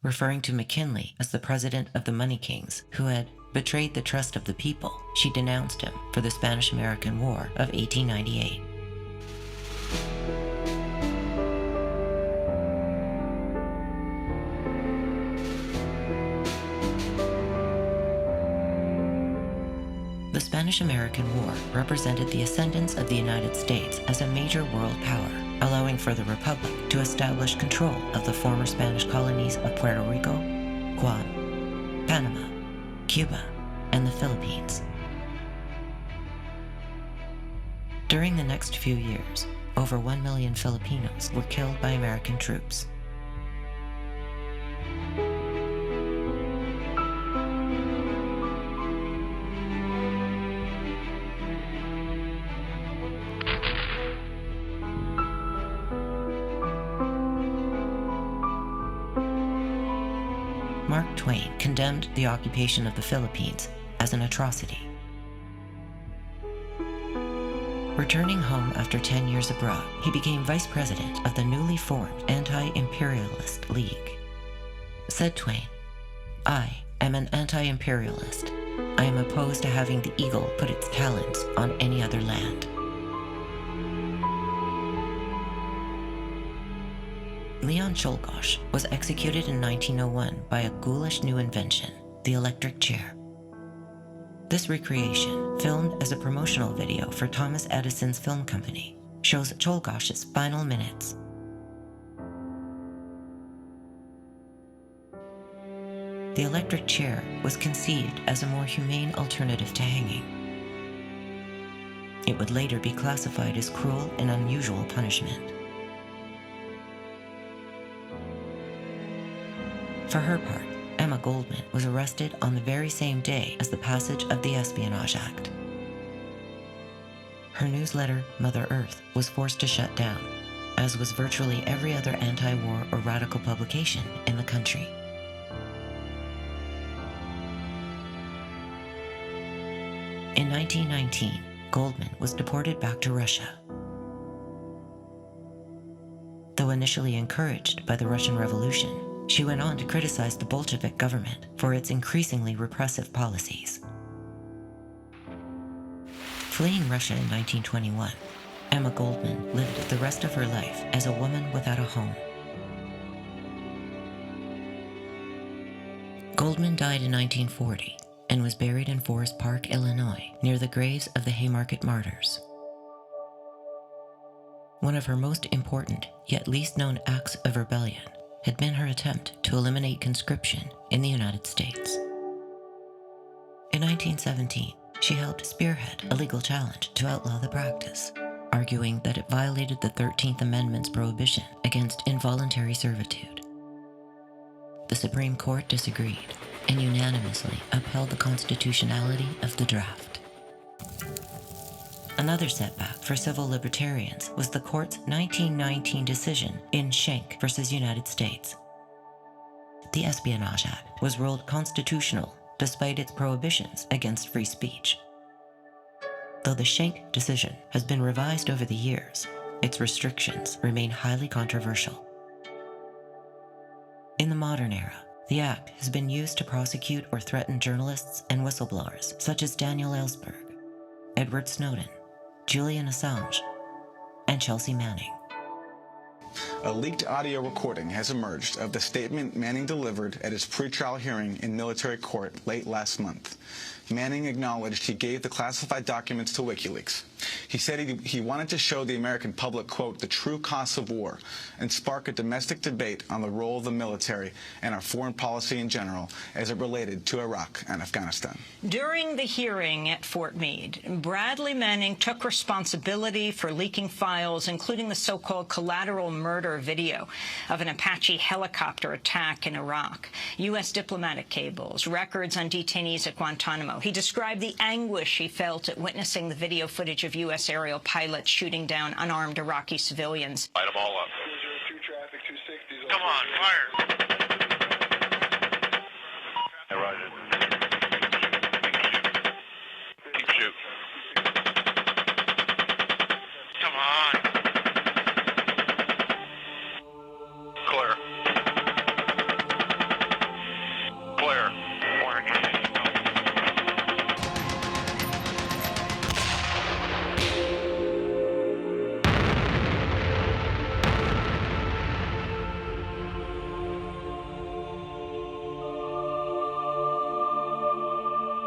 Referring to McKinley as the president of the money kings who had betrayed the trust of the people, she denounced him for the Spanish-American War of 1898. The Spanish-American War represented the ascendance of the United States as a major world power, allowing for the Republic to establish control of the former Spanish colonies of Puerto Rico, Guam, Panama, Cuba, and the Philippines. During the next few years, over 1 million Filipinos were killed by American troops. Mark Twain condemned the occupation of the Philippines as an atrocity. Returning home after 10 years abroad, he became vice president of the newly formed Anti-Imperialist League. Said Twain, "I am an anti-imperialist. I am opposed to having the eagle put its talons on any other land." Leon Czolgosz was executed in 1901 by a ghoulish new invention, the electric chair. This recreation, filmed as a promotional video for Thomas Edison's film company, shows Czolgosz's final minutes. the electric chair was conceived as a more humane alternative to hanging. It would later be classified as cruel and unusual punishment. For her part, Emma Goldman was arrested on the very same day as the passage of the Espionage Act. Her newsletter, Mother Earth, was forced to shut down, as was virtually every other anti-war or radical publication in the country. In 1919, Goldman was deported back to Russia. Though initially encouraged by the Russian Revolution, she went on to criticize the Bolshevik government for its increasingly repressive policies. Fleeing Russia in 1921, Emma Goldman lived the rest of her life as a woman without a home. Goldman died in 1940 and was buried in Forest Park, Illinois, near the graves of the Haymarket Martyrs. One of her most important, yet least known acts of rebellion had been her attempt to eliminate conscription in the United States. In 1917, she helped spearhead a legal challenge to outlaw the practice, arguing that it violated the 13th Amendment's prohibition against involuntary servitude. The Supreme Court disagreed and unanimously upheld the constitutionality of the draft. Another setback for civil libertarians was the court's 1919 decision in Schenck versus United States. The Espionage Act was ruled constitutional despite its prohibitions against free speech. Though the Schenck decision has been revised over the years, its restrictions remain highly controversial. In the modern era, the act has been used to prosecute or threaten journalists and whistleblowers such as Daniel Ellsberg, Edward Snowden, Julian Assange, and Chelsea Manning. A leaked audio recording has emerged of the statement Manning delivered at his pretrial hearing in military court late last month. Manning acknowledged he gave the classified documents to WikiLeaks. He said he wanted to show the American public, quote, the true costs of war and spark a domestic debate on the role of the military and our foreign policy in general as it related to Iraq and Afghanistan. During the hearing at Fort Meade, Bradley Manning took responsibility for leaking files, including the so-called collateral murder video of an Apache helicopter attack in Iraq, U.S. diplomatic cables, records on detainees at Guantanamo. He described the anguish he felt at witnessing the video footage of U.S. aerial pilots shooting down unarmed Iraqi civilians. Light them all up. Come on, fire. Hey, Roger. Keep shooting. Come on. Clear. Clear.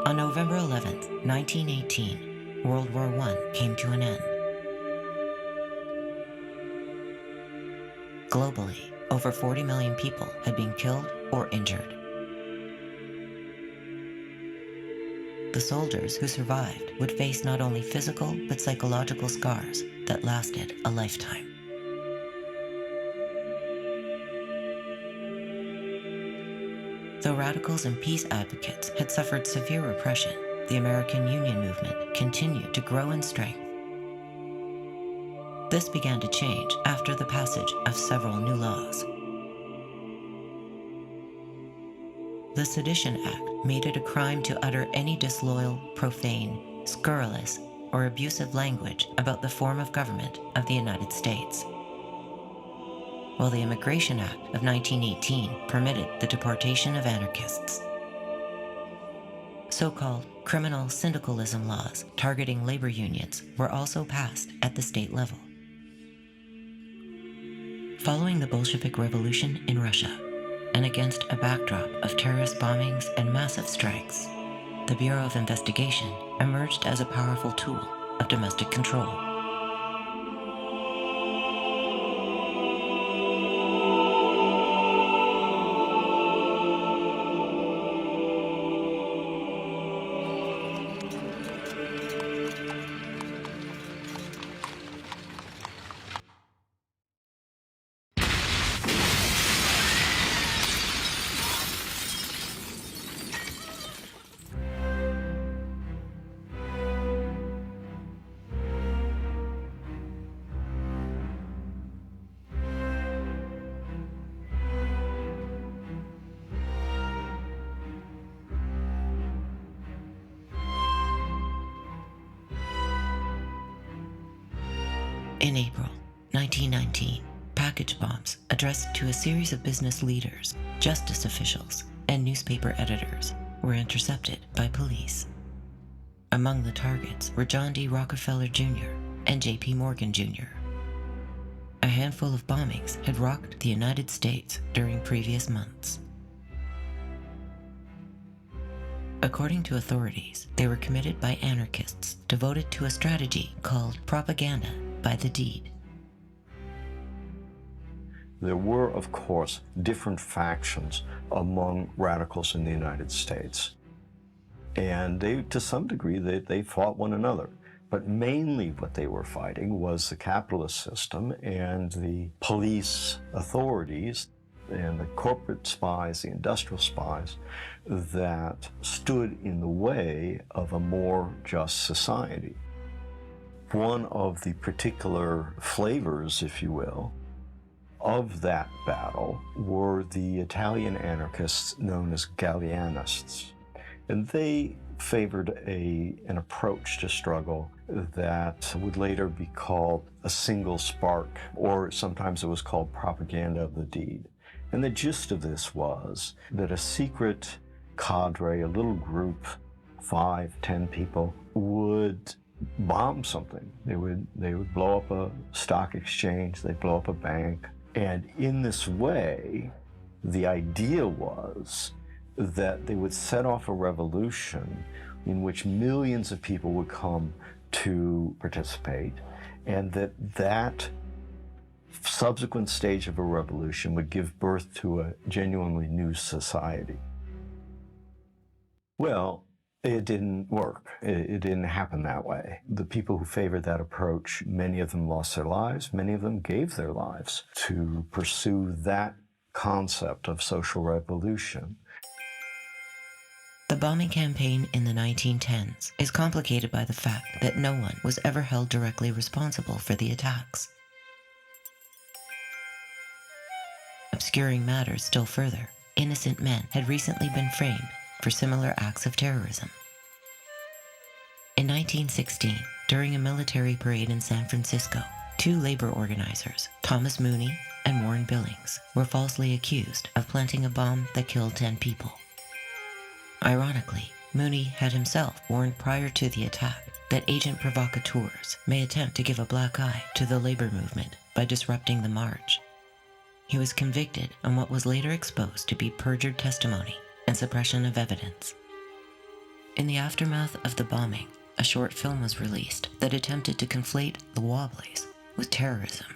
On November 11, 1918, World War I came to an end. Globally, over 40 million people had been killed or injured. The soldiers who survived would face not only physical but psychological scars that lasted a lifetime. Though radicals and peace advocates had suffered severe repression, the American Union movement continued to grow in strength. This began to change after the passage of several new laws. The Sedition Act made it a crime to utter any disloyal, profane, scurrilous, or abusive language about the form of government of the United States, while the Immigration Act of 1918 permitted the deportation of anarchists. So-called criminal syndicalism laws targeting labor unions were also passed at the state level. Following the Bolshevik Revolution in Russia, and against a backdrop of terrorist bombings and massive strikes, the Bureau of Investigation emerged as a powerful tool of domestic control. In April 1919, package bombs addressed to a series of business leaders, justice officials, and newspaper editors were intercepted by police. Among the targets were John D. Rockefeller Jr. and J.P. Morgan Jr. A handful of bombings had rocked the United States during previous months. According to authorities, they were committed by anarchists devoted to a strategy called propaganda by the deed. There were, of course, different factions among radicals in the United States. And they, to some degree, they fought one another. But mainly what they were fighting was the capitalist system and the police authorities and the corporate spies, the industrial spies, that stood in the way of a more just society. One of the particular flavors, if you will, of that battle were the Italian anarchists known as Gallianists. And they favored an approach to struggle that would later be called a single spark, or sometimes it was called propaganda of the deed. And the gist of this was that a secret cadre, a little group, 5, 10 people, would bomb something. They would blow up a stock exchange, they'd blow up a bank. And in this way, the idea was that they would set off a revolution in which millions of people would come to participate, and that subsequent stage of a revolution would give birth to a genuinely new society. Well, it didn't work. It didn't happen that way. The people who favored that approach, many of them lost their lives, many of them gave their lives to pursue that concept of social revolution. The bombing campaign in the 1910s is complicated by the fact that no one was ever held directly responsible for the attacks. Obscuring matters still further, innocent men had recently been framed for similar acts of terrorism. In 1916, during a military parade in San Francisco, 2 labor organizers, Thomas Mooney and Warren Billings, were falsely accused of planting a bomb that killed 10 people. Ironically, Mooney had himself warned prior to the attack that agent provocateurs may attempt to give a black eye to the labor movement by disrupting the march. He was convicted on what was later exposed to be perjured testimony and suppression of evidence. In the aftermath of the bombing, a short film was released that attempted to conflate the Wobblies with terrorism.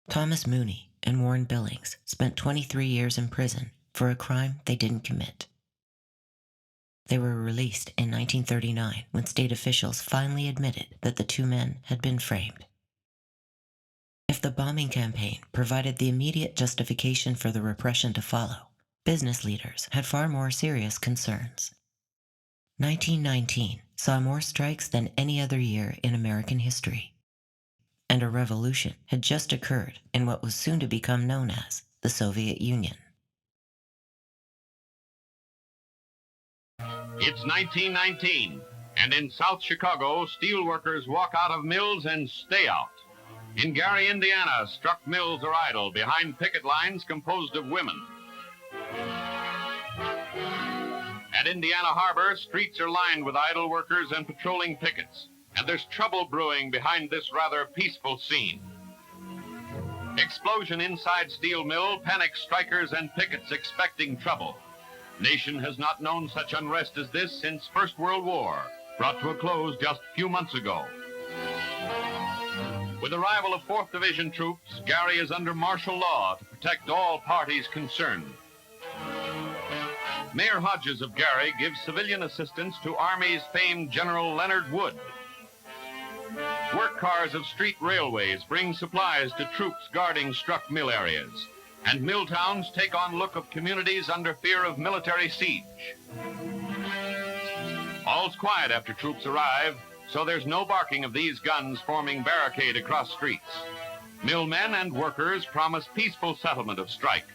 Thomas Mooney and Warren Billings spent 23 years in prison for a crime they didn't commit. They were released in 1939 when state officials finally admitted that the 2 men had been framed. If the bombing campaign provided the immediate justification for the repression to follow, business leaders had far more serious concerns. 1919 saw more strikes than any other year in American history. And a revolution had just occurred in what was soon to become known as the Soviet Union. It's 1919, and in South Chicago, steelworkers walk out of mills and stay out. In Gary, Indiana, struck mills are idle behind picket lines composed of women. At Indiana Harbor, streets are lined with idle workers and patrolling pickets. And there's trouble brewing behind this rather peaceful scene. Explosion inside steel mill, panic strikers and pickets expecting trouble. Nation has not known such unrest as this since First World War. brought to a close just a few months ago. With the arrival of 4th Division troops, Gary is under martial law to protect all parties concerned. Mayor Hodges of Gary gives civilian assistance to Army's famed General Leonard Wood. Work cars of street railways bring supplies to troops guarding struck mill areas, and mill towns take on look of communities under fear of military siege. All's quiet after troops arrive, so there's no barking of these guns forming barricade across streets. Millmen and workers promise peaceful settlement of strike,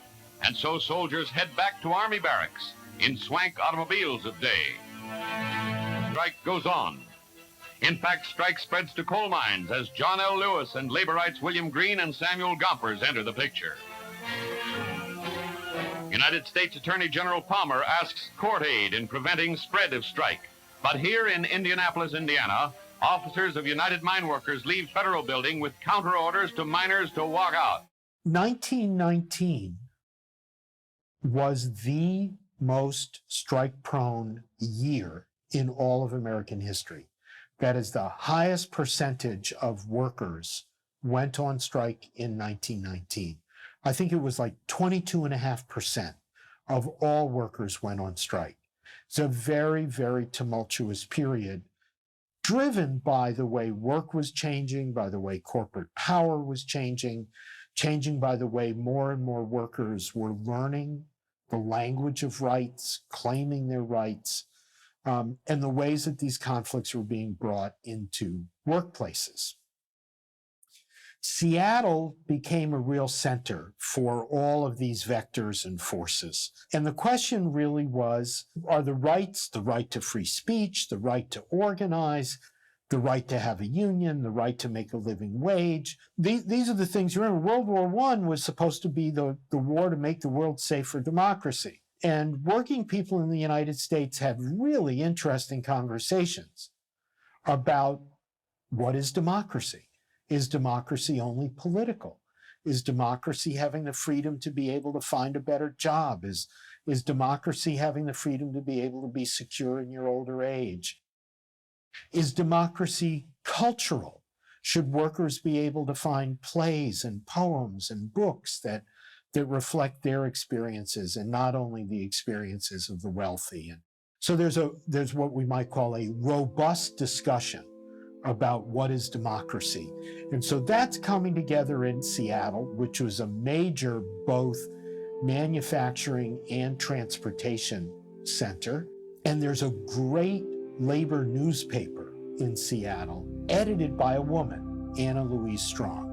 and so soldiers head back to Army barracks in swank automobiles of day. Strike goes on. In fact, strike spreads to coal mines as John L. Lewis and laborites William Green and Samuel Gompers enter the picture. United States Attorney General Palmer asks court aid in preventing spread of strike. But here in Indianapolis, Indiana, officers of United Mine Workers leave federal building with counter orders to miners to walk out. 1919 was the most strike-prone year in all of American history. That is, the highest percentage of workers went on strike in 1919. I think it was like 22.5% of all workers went on strike. It's a very, very tumultuous period, driven by the way work was changing, by the way corporate power was changing by the way more and more workers were learning the language of rights, claiming their rights, and the ways that these conflicts were being brought into workplaces. Seattle became a real center for all of these vectors and forces. And the question really was, are the rights, the right to free speech, the right to organize, the right to have a union, the right to make a living wage, these are the things. Remember, World War I was supposed to be the war to make the world safe for democracy. And working people in the United States had really interesting conversations about what is democracy. Is democracy only political? Is democracy having the freedom to be able to find a better job? Is democracy having the freedom to be able to be secure in your older age? Is democracy cultural? Should workers be able to find plays and poems and books that reflect their experiences and not only the experiences of the wealthy? And so there's what we might call a robust discussion about what is democracy. And so that's coming together in Seattle, which was a major both manufacturing and transportation center. And there's a great labor newspaper in Seattle, edited by a woman, Anna Louise Strong.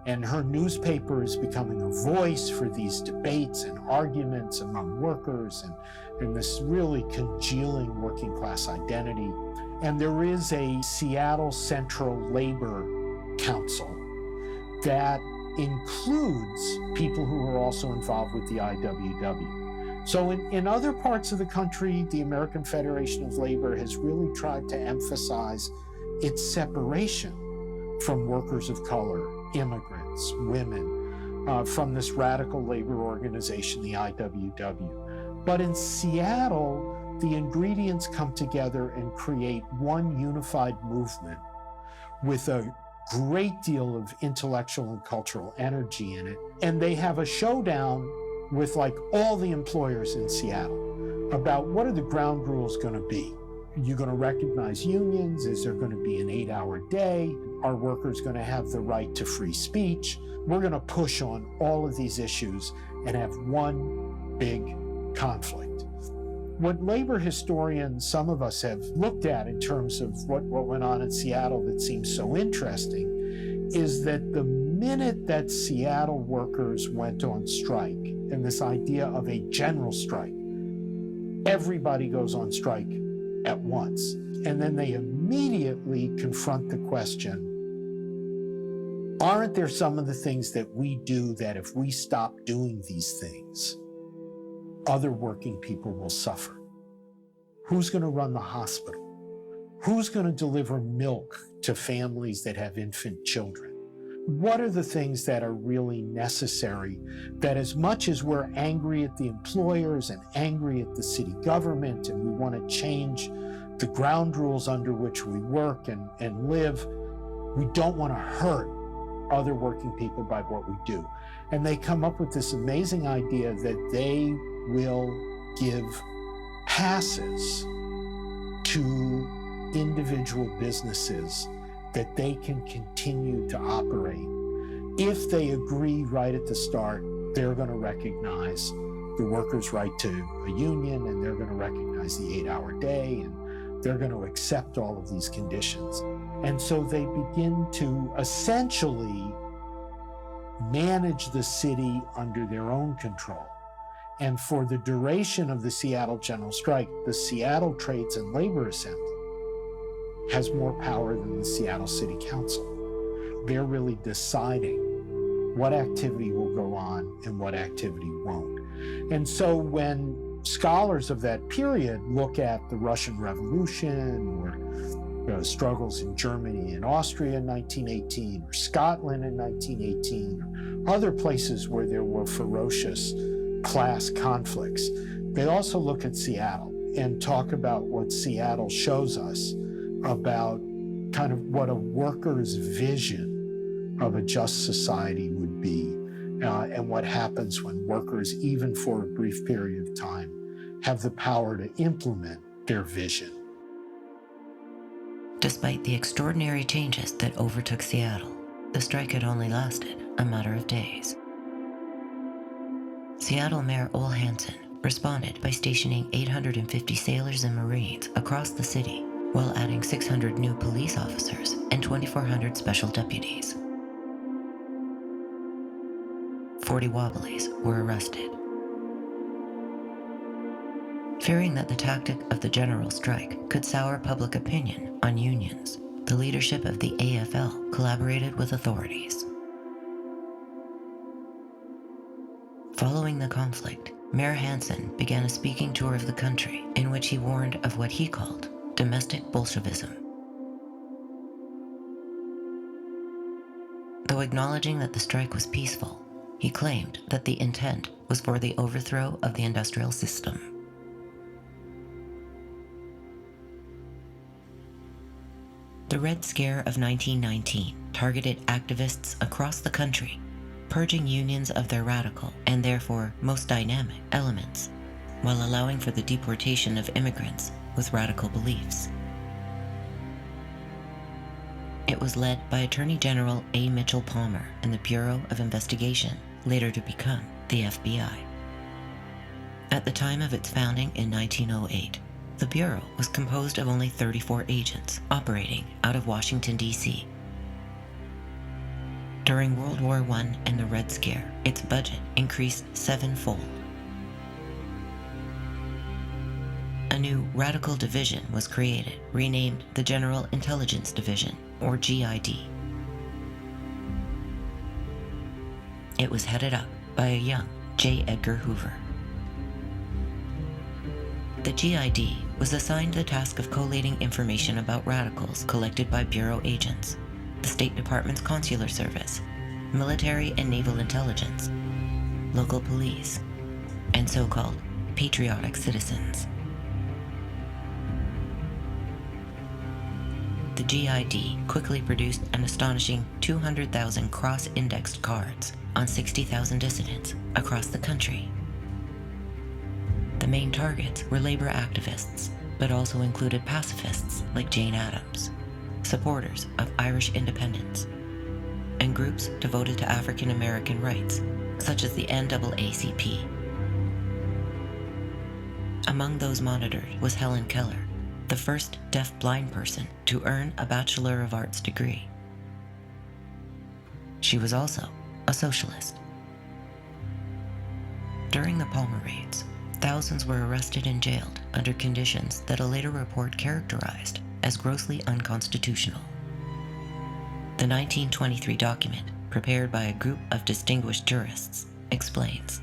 And her newspaper is becoming a voice for these debates and arguments among workers and this really congealing working class identity. And there is a Seattle Central Labor Council that includes people who are also involved with the IWW. So in other parts of the country, the American Federation of Labor has really tried to emphasize its separation from workers of color, immigrants, women, from this radical labor organization, the IWW. But in Seattle, the ingredients come together and create one unified movement with a great deal of intellectual and cultural energy in it. And they have a showdown with like all the employers in Seattle about what are the ground rules going to be. Are you going to recognize unions? Is there going to be an 8-hour day? Are workers going to have the right to free speech? We're going to push on all of these issues and have one big conflict. What labor historians, some of us, have looked at in terms of what went on in Seattle that seems so interesting is that the minute that Seattle workers went on strike, and this idea of a general strike, everybody goes on strike at once. And then they immediately confront the question, aren't there some of the things that we do that if we stop doing these things, other working people will suffer? Who's going to run the hospital? Who's going to deliver milk to families that have infant children? What are the things that are really necessary that, as much as we're angry at the employers and angry at the city government and we want to change the ground rules under which we work and live, we don't want to hurt other working people by what we do. And they come up with this amazing idea that they will give passes to individual businesses that they can continue to operate. If they agree right at the start, they're going to recognize the workers' right to a union, and they're going to recognize the 8-hour day, and they're going to accept all of these conditions. And so they begin to essentially manage the city under their own control. And for the duration of the Seattle General Strike, the Seattle Trades and Labor Assembly has more power than the Seattle City Council. They're really deciding what activity will go on and what activity won't. And so when scholars of that period look at the Russian Revolution or struggles in Germany and Austria in 1918, or Scotland in 1918, or other places where there were ferocious class conflicts, they also look at Seattle and talk about what Seattle shows us about kind of what a worker's vision of a just society would be, and what happens when workers, even for a brief period of time, have the power to implement their vision. Despite the extraordinary changes that overtook Seattle, the strike had only lasted a matter of days. Seattle Mayor Ole Hansen responded by stationing 850 sailors and Marines across the city, while adding 600 new police officers and 2,400 special deputies. 40 Wobblies were arrested. Fearing that the tactic of the general strike could sour public opinion on unions, the leadership of the AFL collaborated with authorities. Following the conflict, Mayor Hansen began a speaking tour of the country in which he warned of what he called domestic Bolshevism. Though acknowledging that the strike was peaceful, he claimed that the intent was for the overthrow of the industrial system. The Red Scare of 1919 targeted activists across the country, purging unions of their radical and therefore most dynamic elements, while allowing for the deportation of immigrants with radical beliefs. It was led by Attorney General A. Mitchell Palmer and the Bureau of Investigation, later to become the FBI. At the time of its founding in 1908, the Bureau was composed of only 34 agents operating out of Washington, D.C. During World War I and the Red Scare, its budget increased 7-fold. A new radical division was created, renamed the General Intelligence Division, or GID. It was headed up by a young J. Edgar Hoover. The GID was assigned the task of collating information about radicals collected by Bureau agents, the State Department's Consular Service, military and naval intelligence, local police, and so-called patriotic citizens. The GID quickly produced an astonishing 200,000 cross-indexed cards on 60,000 dissidents across the country. The main targets were labor activists, but also included pacifists like Jane Addams, supporters of Irish independence, and groups devoted to African American rights, such as the NAACP. Among those monitored was Helen Keller, the first deaf-blind person to earn a Bachelor of Arts degree. She was also a socialist. During the Palmer raids, thousands were arrested and jailed under conditions that a later report characterized as grossly unconstitutional. The 1923 document, prepared by a group of distinguished jurists, explains,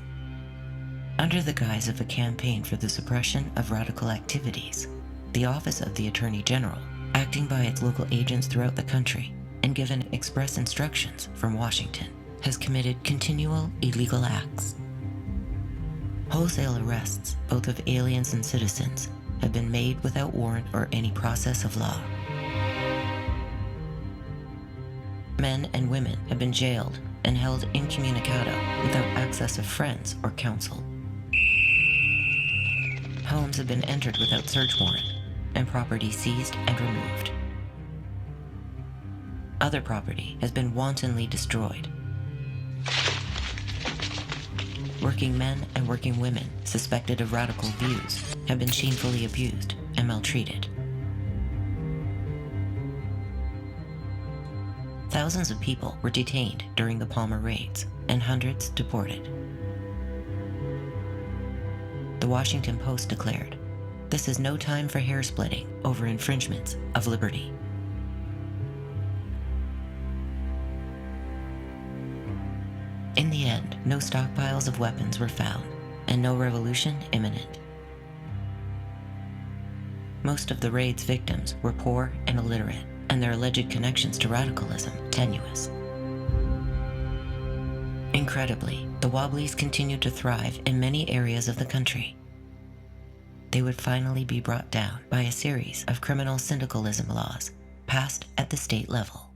under the guise of a campaign for the suppression of radical activities, the Office of the Attorney General, acting by its local agents throughout the country and given express instructions from Washington, has committed continual illegal acts. Wholesale arrests, both of aliens and citizens, had been made without warrant or any process of law. Men and women had been jailed and held incommunicado without access of friends or counsel. Homes had been entered without search warrant, and property seized and removed. Other property has been wantonly destroyed. Working men and working women suspected of radical views have been shamefully abused and maltreated. Thousands of people were detained during the Palmer raids, and hundreds deported. The Washington Post declared, "This is no time for hair splitting over infringements of liberty." In the end, no stockpiles of weapons were found, and no revolution imminent. Most of the raid's victims were poor and illiterate, and their alleged connections to radicalism tenuous. Incredibly, the Wobblies continued to thrive in many areas of the country. They would finally be brought down by a series of criminal syndicalism laws passed at the state level.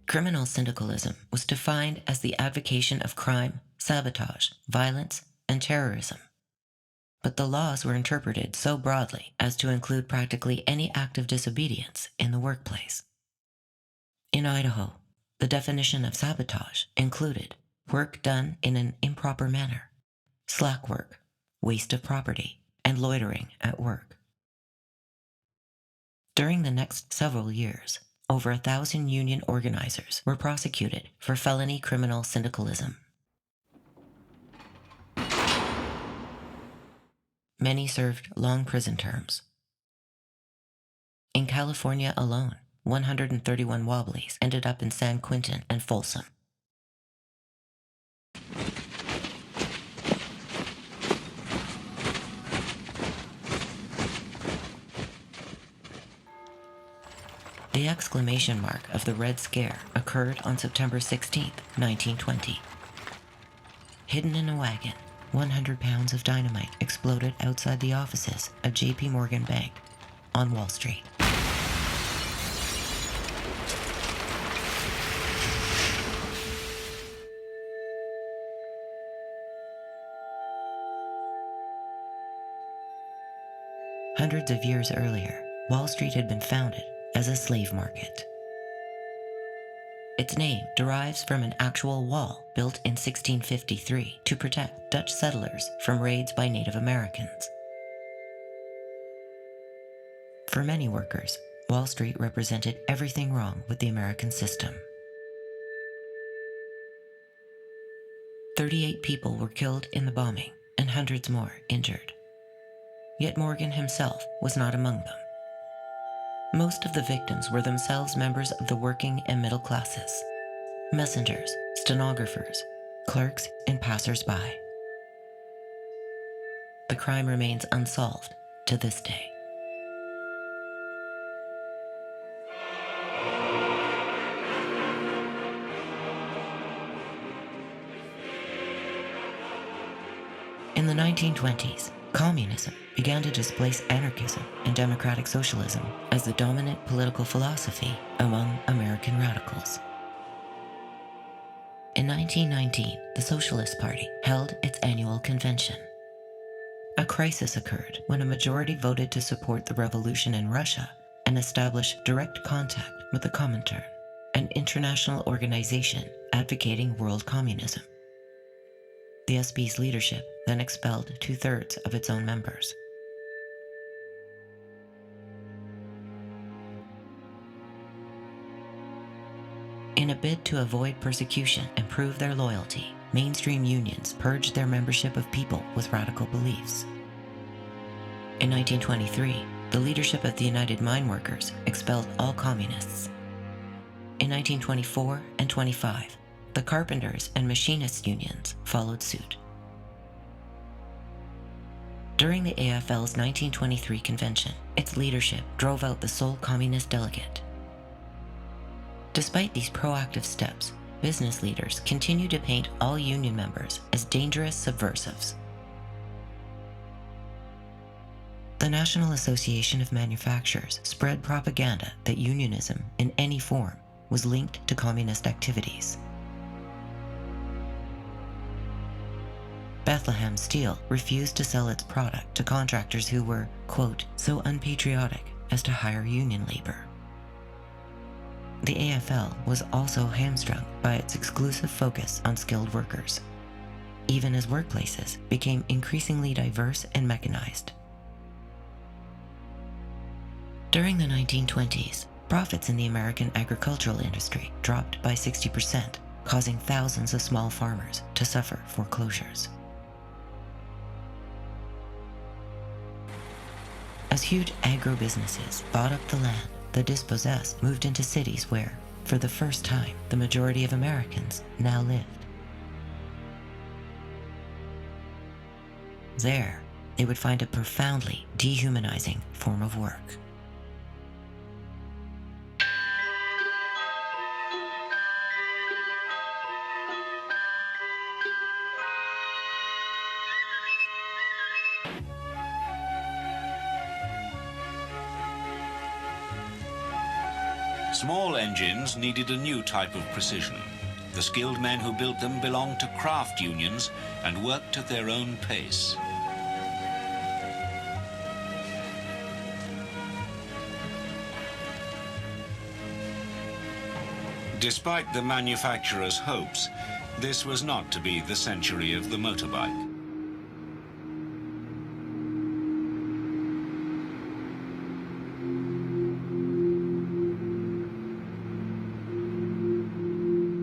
Criminal syndicalism was defined as the advocation of crime, sabotage, violence, and terrorism. But the laws were interpreted so broadly as to include practically any act of disobedience in the workplace. In Idaho, the definition of sabotage included work done in an improper manner, slack work, waste of property, and loitering at work. During the next several years, over 1,000 union organizers were prosecuted for felony criminal syndicalism. Many served long prison terms. In California alone, 131 Wobblies ended up in San Quentin and Folsom. The exclamation mark of the Red Scare occurred on September 16, 1920. Hidden in a wagon, 100 pounds of dynamite exploded outside the offices of J.P. Morgan Bank on Wall Street. Hundreds of years earlier, Wall Street had been founded as a slave market. Its name derives from an actual wall built in 1653 to protect Dutch settlers from raids by Native Americans. For many workers, Wall Street represented everything wrong with the American system. 38 people were killed in the bombing and hundreds more injured. Yet Morgan himself was not among them. Most of the victims were themselves members of the working and middle classes, messengers, stenographers, clerks, and passers-by. The crime remains unsolved to this day. In the 1920s, communism began to displace anarchism and democratic socialism as the dominant political philosophy among American radicals. In 1919, the Socialist Party held its annual convention. A crisis occurred when a majority voted to support the revolution in Russia and establish direct contact with the Comintern, an international organization advocating world communism. The SP's leadership then expelled 2/3 of its own members. In a bid to avoid persecution and prove their loyalty, mainstream unions purged their membership of people with radical beliefs. In 1923, the leadership of the United Mine Workers expelled all communists. In 1924 and 25, the carpenters and machinists unions followed suit. During the AFL's 1923 convention, its leadership drove out the sole communist delegate. Despite these proactive steps, business leaders continued to paint all union members as dangerous subversives. The National Association of Manufacturers spread propaganda that unionism, in any form, was linked to communist activities. Bethlehem Steel refused to sell its product to contractors who were, quote, so unpatriotic as to hire union labor. The AFL was also hamstrung by its exclusive focus on skilled workers, even as workplaces became increasingly diverse and mechanized. During the 1920s, profits in the American agricultural industry dropped by 60%, causing thousands of small farmers to suffer foreclosures. As huge agro-businesses bought up the land, the dispossessed moved into cities where, for the first time, the majority of Americans now lived. There, they would find a profoundly dehumanizing form of work. Small engines needed a new type of precision. The skilled men who built them belonged to craft unions and worked at their own pace. Despite the manufacturers' hopes, this was not to be the century of the motorbike.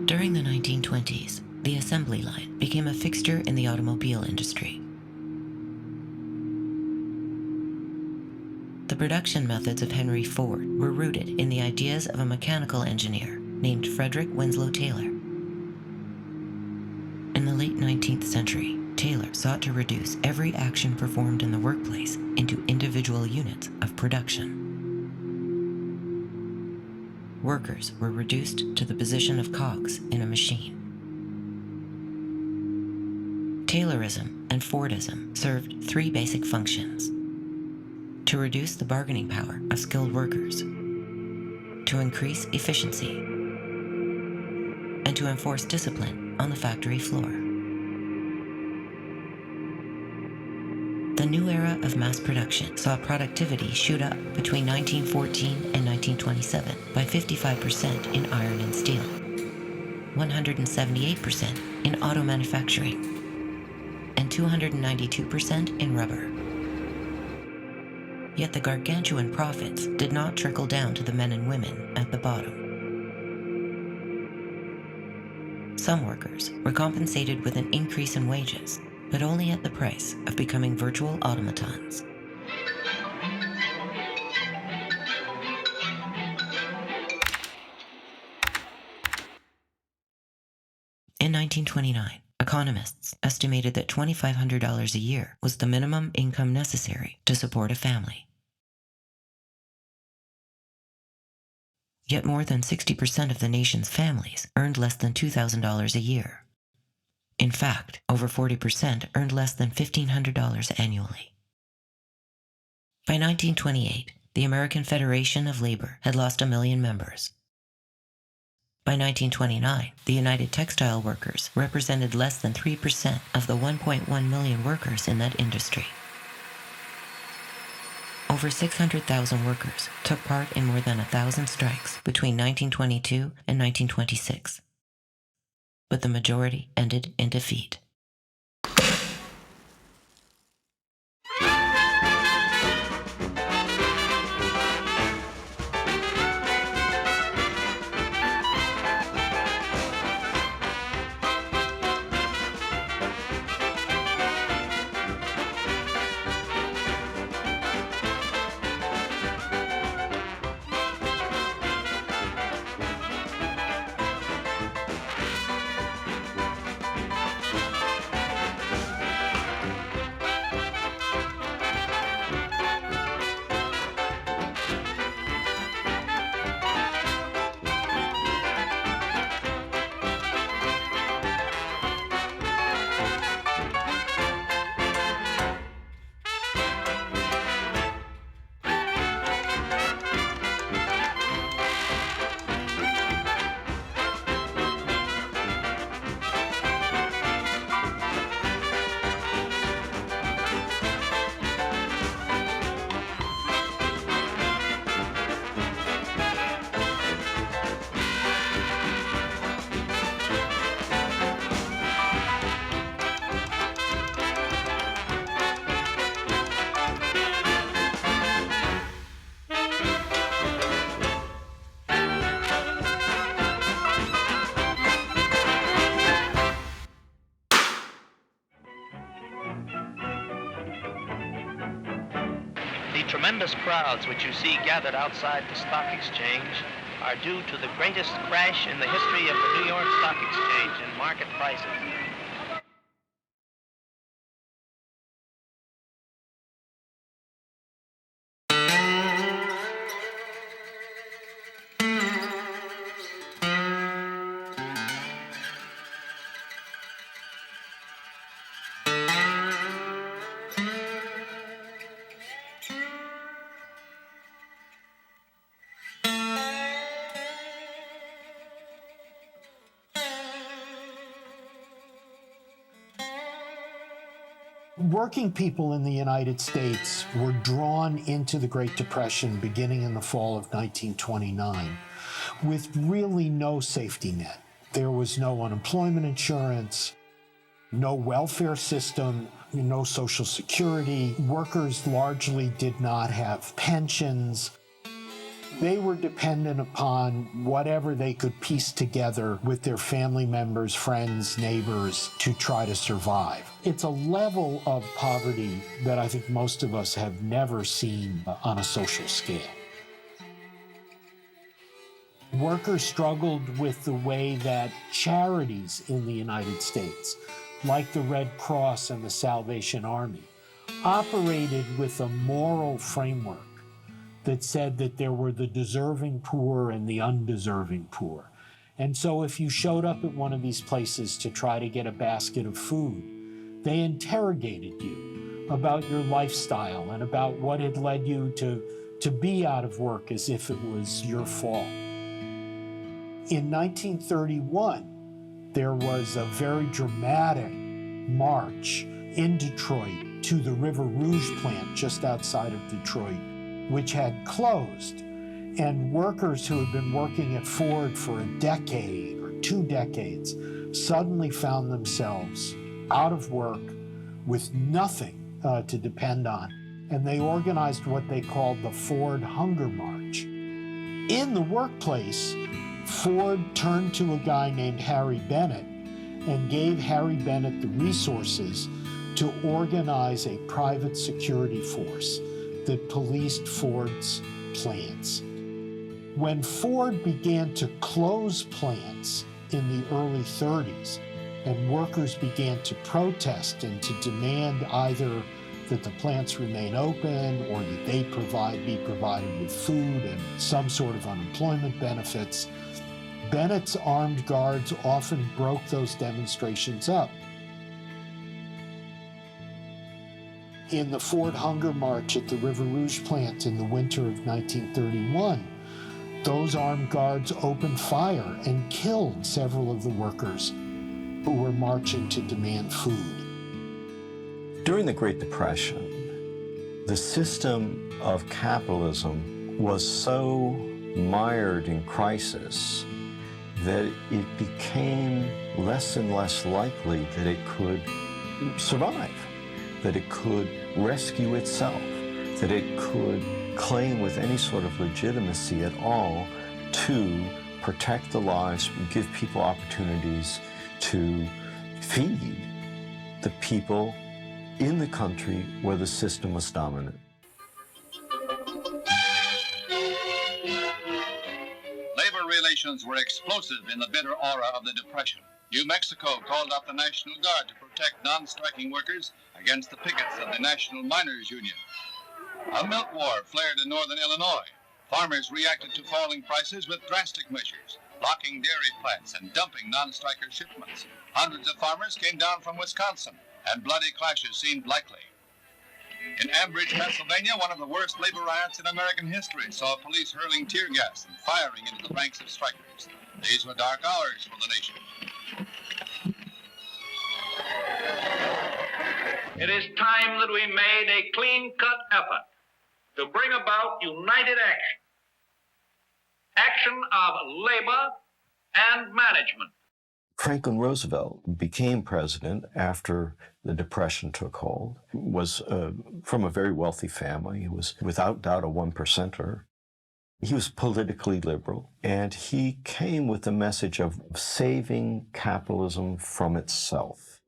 During the 1920s, the assembly line became a fixture in the automobile industry. The production methods of Henry Ford were rooted in the ideas of a mechanical engineer named Frederick Winslow Taylor. In the late 19th century, Taylor sought to reduce every action performed in the workplace into individual units of production. Workers were reduced to the position of cogs in a machine. Taylorism and Fordism served three basic functions: to reduce the bargaining power of skilled workers, to increase efficiency, and to enforce discipline on the factory floor. The new era of mass production saw productivity shoot up between 1914 and 1927 by 55% in iron and steel, 178% in auto manufacturing, and 292% in rubber. Yet the gargantuan profits did not trickle down to the men and women at the bottom. Some workers were compensated with an increase in wages, but only at the price of becoming virtual automatons. In 1929, economists estimated that $2,500 a year was the minimum income necessary to support a family. Yet more than 60% of the nation's families earned less than $2,000 a year. In fact, over 40% earned less than $1,500 annually. By 1928, the American Federation of Labor had lost 1 million members. By 1929, the United Textile Workers represented less than 3% of the 1.1 million workers in that industry. Over 600,000 workers took part in more than 1,000 strikes between 1922 and 1926. But the majority ended in defeat. enormous crowds which you see gathered outside the stock exchange are due to the greatest crash in the history of the New York Stock Exchange in market prices. Working people in the United States were drawn into the Great Depression beginning in the fall of 1929 with really no safety net. There was no unemployment insurance, no welfare system, no Social Security. Workers largely did not have pensions. They were dependent upon whatever they could piece together with their family members, friends, neighbors to try to survive. It's a level of poverty that I think most of us have never seen on a social scale. Workers struggled with the way that charities in the United States, like the Red Cross and the Salvation Army, operated with a moral framework that said that there were the deserving poor and the undeserving poor. And so if you showed up at one of these places to try to get a basket of food, they interrogated you about your lifestyle and about what had led you to be out of work as if it was your fault. In 1931, there was a very dramatic march in Detroit to the River Rouge plant just outside of Detroit, which had closed, and workers who had been working at Ford for a decade or 2 decades suddenly found themselves out of work with nothing to depend on, and they organized what they called the Ford Hunger March. In the workplace, Ford turned to a guy named Harry Bennett and gave Harry Bennett the resources to organize a private security force that policed Ford's plants. When Ford began to close plants in the early 30s, and workers began to protest and to demand either that the plants remain open or that they be provided with food and some sort of unemployment benefits, Bennett's armed guards often broke those demonstrations up. In the Ford Hunger March at the River Rouge plant in the winter of 1931, those armed guards opened fire and killed several of the workers who were marching to demand food. During the Great Depression, the system of capitalism was so mired in crisis that it became less and less likely that it could survive, that it could rescue itself, that it could claim with any sort of legitimacy at all to protect the lives, give people opportunities to feed the people in the country where the system was dominant. Labor relations were explosive in the bitter aura of the Depression. New Mexico called out the National Guard to protect non-striking workers against the pickets of the National Miners Union. A milk war flared in northern Illinois. Farmers reacted to falling prices with drastic measures, blocking dairy plants and dumping non-striker shipments. Hundreds of farmers came down from Wisconsin, and bloody clashes seemed likely. In Ambridge, Pennsylvania, one of the worst labor riots in American history saw police hurling tear gas and firing into the ranks of strikers. These were dark hours for the nation. It is time that we made a clean-cut effort to bring about united action of labor and management. Franklin Roosevelt became president after the Depression took hold, was from a very wealthy family. He was without doubt a one-percenter. He was politically liberal, and he came with the message of saving capitalism from itself.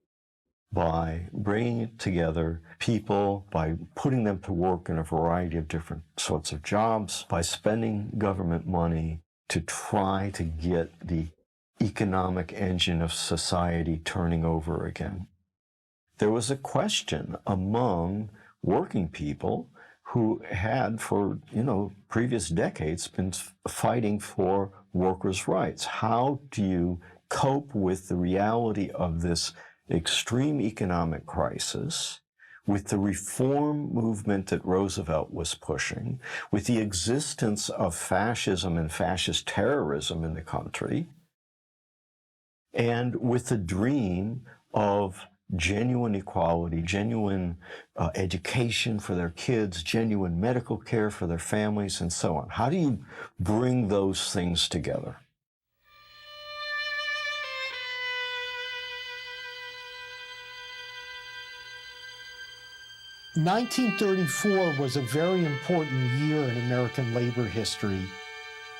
by bringing together people, by putting them to work in a variety of different sorts of jobs, by spending government money to try to get the economic engine of society turning over again. There was a question among working people who had for, previous decades been fighting for workers' rights. How do you cope with the reality of this extreme economic crisis, with the reform movement that Roosevelt was pushing, with the existence of fascism and fascist terrorism in the country, and with the dream of genuine equality, genuine education for their kids, genuine medical care for their families, and so on? How do you bring those things together? In 1934 was a very important year in American labor history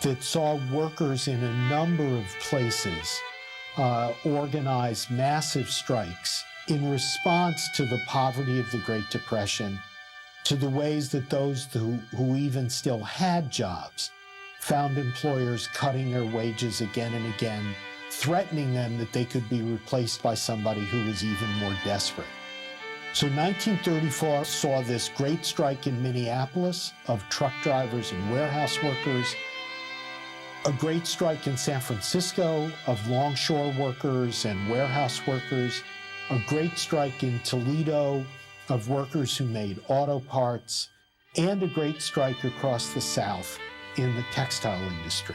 that saw workers in a number of places organize massive strikes in response to the poverty of the Great Depression, to the ways that those who even still had jobs found employers cutting their wages again and again, threatening them that they could be replaced by somebody who was even more desperate. So 1934 saw this great strike in Minneapolis of truck drivers and warehouse workers, a great strike in San Francisco of longshore workers and warehouse workers, a great strike in Toledo of workers who made auto parts, and a great strike across the South in the textile industry.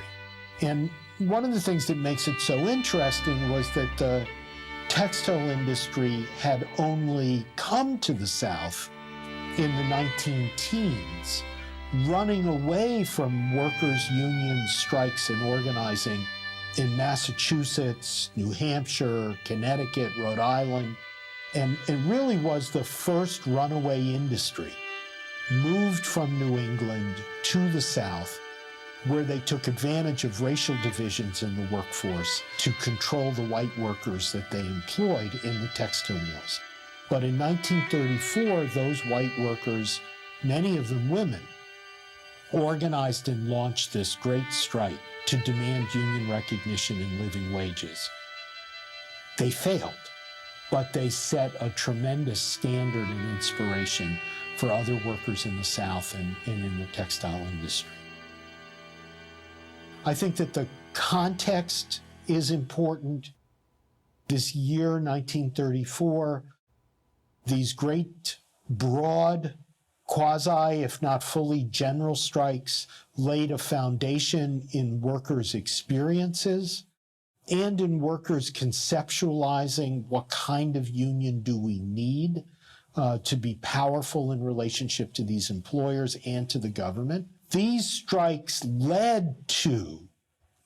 And one of the things that makes it so interesting was that the textile industry had only come to the South in the 19-teens, running away from workers' union strikes and organizing in Massachusetts, New Hampshire, Connecticut, Rhode Island, and it really was the first runaway industry, moved from New England to the South, where they took advantage of racial divisions in the workforce to control the white workers that they employed in the textile mills. But in 1934, those white workers, many of them women, organized and launched this great strike to demand union recognition and living wages. They failed, but they set a tremendous standard and inspiration for other workers in the South and in the textile industry. I think that the context is important. This year, 1934, these great, broad, quasi, if not fully general strikes laid a foundation in workers' experiences and in workers conceptualizing what kind of union do we need to be powerful in relationship to these employers and to the government. These strikes led to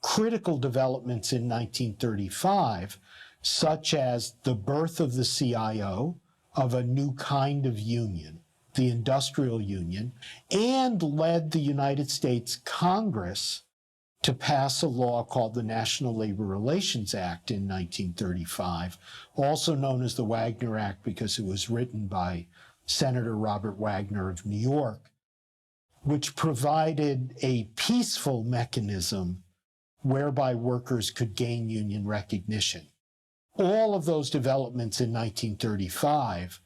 critical developments in 1935, such as the birth of the CIO, of a new kind of union, the industrial union, and led the United States Congress to pass a law called the National Labor Relations Act in 1935, also known as the Wagner Act because it was written by Senator Robert Wagner of New York, which provided a peaceful mechanism whereby workers could gain union recognition. All of those developments in 1935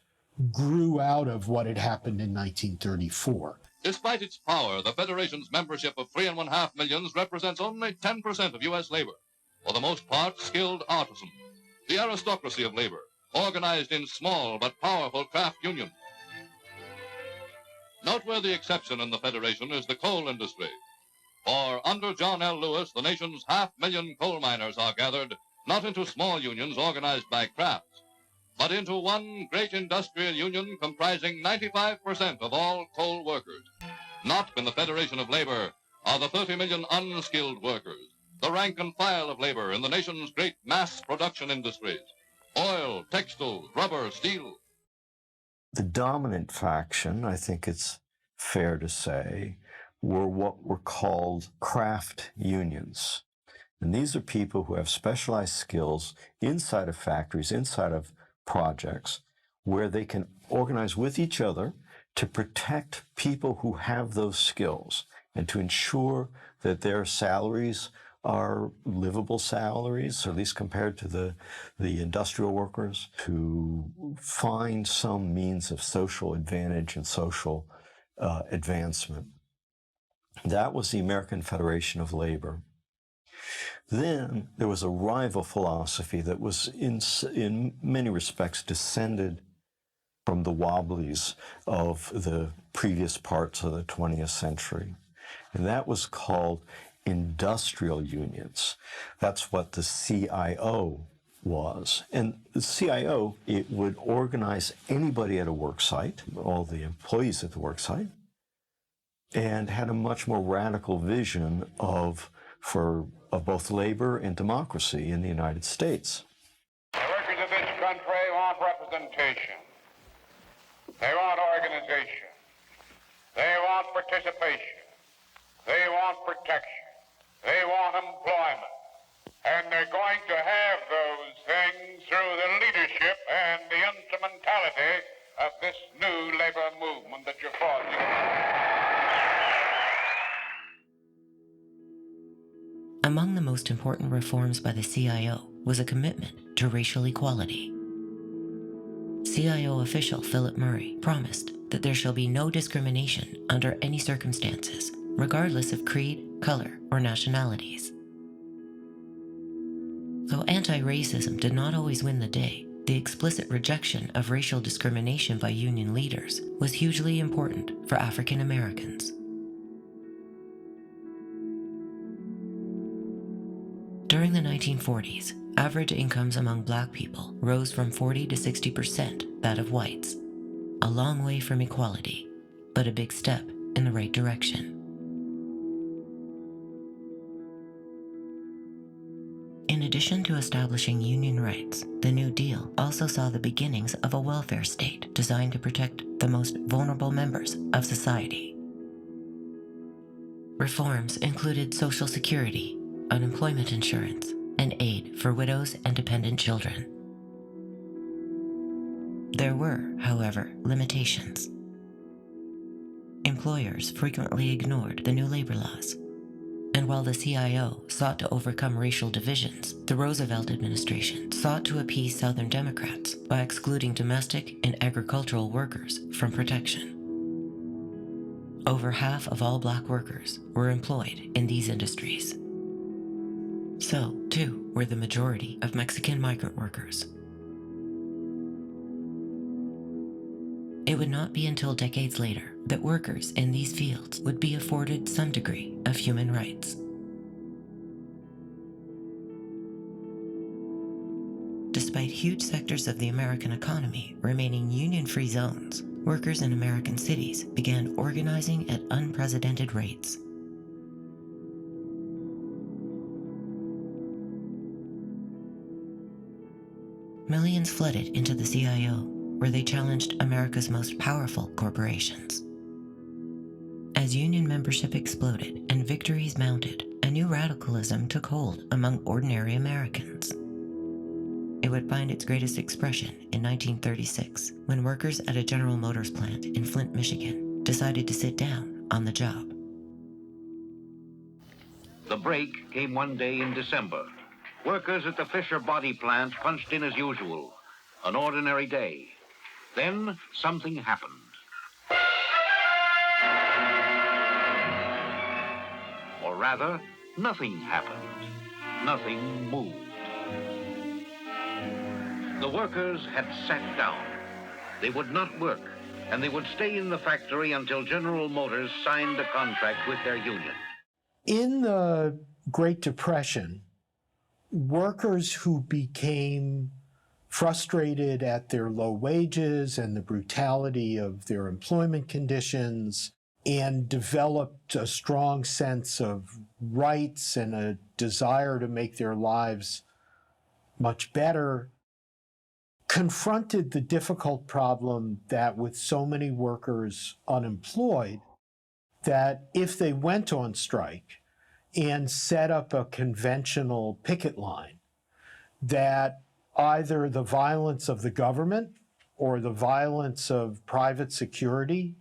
grew out of what had happened in 1934. Despite its power, the Federation's membership of 3.5 million represents only 10% of U.S. labor, for the most part skilled artisans, the aristocracy of labor, organized in small but powerful craft unions. Noteworthy exception in the Federation is the coal industry. For under John L. Lewis, the nation's 500,000 coal miners are gathered not into small unions organized by crafts, but into one great industrial union comprising 95% of all coal workers. Not in the Federation of Labor are the 30 million unskilled workers, the rank and file of labor in the nation's great mass production industries, oil, textiles, rubber, steel. The dominant faction, I think it's fair to say, were what were called craft unions. And these are people who have specialized skills inside of factories, inside of projects where they can organize with each other to protect people who have those skills and to ensure that their salaries are livable salaries, or at least compared to the industrial workers, to find some means of social advantage and social advancement. That was the American Federation of Labor. Then there was a rival philosophy that was in many respects descended from the Wobblies of the previous parts of the 20th century. And that was called industrial unions. That's what the CIO was. And the CIO, it would organize anybody at a work site, all the employees at the work site, and had a much more radical vision of both labor and democracy in the United States. The workers of this country want representation. They want organization. They want participation. They want protection. They want employment. And they're going to have those things through the leadership and the instrumentality of this new labor movement that you're forging. Among the most important reforms by the CIO was a commitment to racial equality. CIO official Philip Murray promised that there shall be no discrimination under any circumstances, regardless of creed, color, or nationalities. Though anti-racism did not always win the day, the explicit rejection of racial discrimination by union leaders was hugely important for African Americans. During the 1940s, average incomes among Black people rose from 40 to 60% that of whites. A long way from equality, but a big step in the right direction. In addition to establishing union rights, the New Deal also saw the beginnings of a welfare state designed to protect the most vulnerable members of society. Reforms included Social Security, unemployment insurance, and aid for widows and dependent children. There were, however, limitations. Employers frequently ignored the new labor laws. And while the CIO sought to overcome racial divisions, the Roosevelt administration sought to appease Southern Democrats by excluding domestic and agricultural workers from protection. Over half of all Black workers were employed in these industries. So, too, were the majority of Mexican migrant workers. It would not be until decades later that workers in these fields would be afforded some degree of human rights. Despite huge sectors of the American economy remaining union-free zones, workers in American cities began organizing at unprecedented rates. Millions flooded into the CIO, where they challenged America's most powerful corporations. As union membership exploded and victories mounted, a new radicalism took hold among ordinary Americans. It would find its greatest expression in 1936, when workers at a General Motors plant in Flint, Michigan, decided to sit down on the job. The break came one day in December. Workers at the Fisher Body plant punched in as usual. An ordinary day. Then something happened. Or rather, nothing happened. Nothing moved. The workers had sat down. They would not work, and they would stay in the factory until General Motors signed a contract with their union. In the Great Depression, workers who became frustrated at their low wages and the brutality of their employment conditions and developed a strong sense of rights and a desire to make their lives much better, confronted the difficult problem that with so many workers unemployed, that if they went on strike and set up a conventional picket line, that either the violence of the government or the violence of private security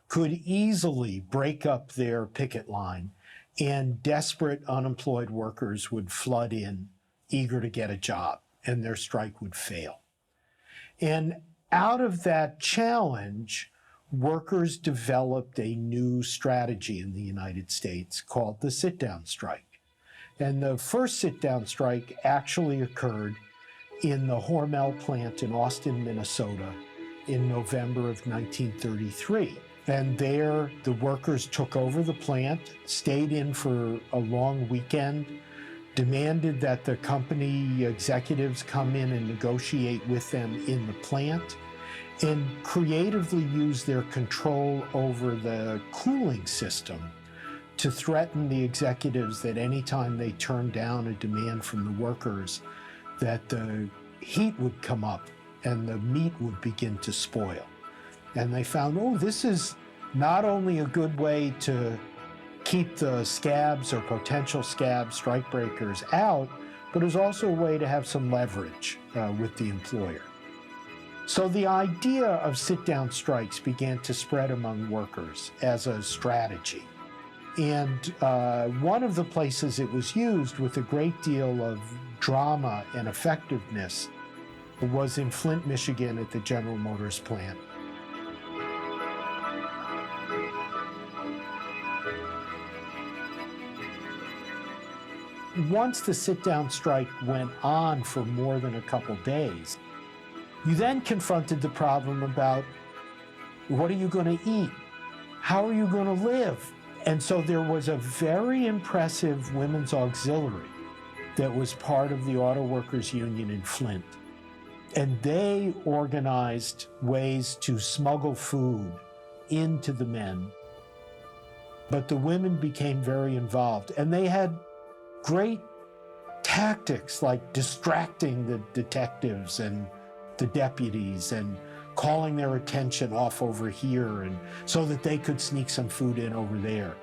could easily break up their picket line, and desperate unemployed workers would flood in, eager to get a job, and their strike would fail. And out of that challenge, workers developed a new strategy in the United States called the sit-down strike. And the first sit-down strike actually occurred in the Hormel plant in Austin, Minnesota in November of 1933. And there, the workers took over the plant, stayed in for a long weekend, demanded that the company executives come in and negotiate with them in the plant, and creatively used their control over the cooling system to threaten the executives that anytime they turned down a demand from the workers, that the heat would come up and the meat would begin to spoil. And they found, oh, this is not only a good way to keep the scabs or potential scab strikebreakers out, but is also a way to have some leverage with the employer. So the idea of sit-down strikes began to spread among workers as a strategy. And one of the places it was used with a great deal of drama and effectiveness was in Flint, Michigan at the General Motors plant. Once the sit-down strike went on for more than a couple days, you then confronted the problem about what are you going to eat? How are you going to live? And so there was a very impressive women's auxiliary that was part of the Auto Workers Union in Flint. And they organized ways to smuggle food into the men. But the women became very involved, and they had great tactics like distracting the detectives and the deputies and calling their attention off over here, and so that they could sneak some food in over there.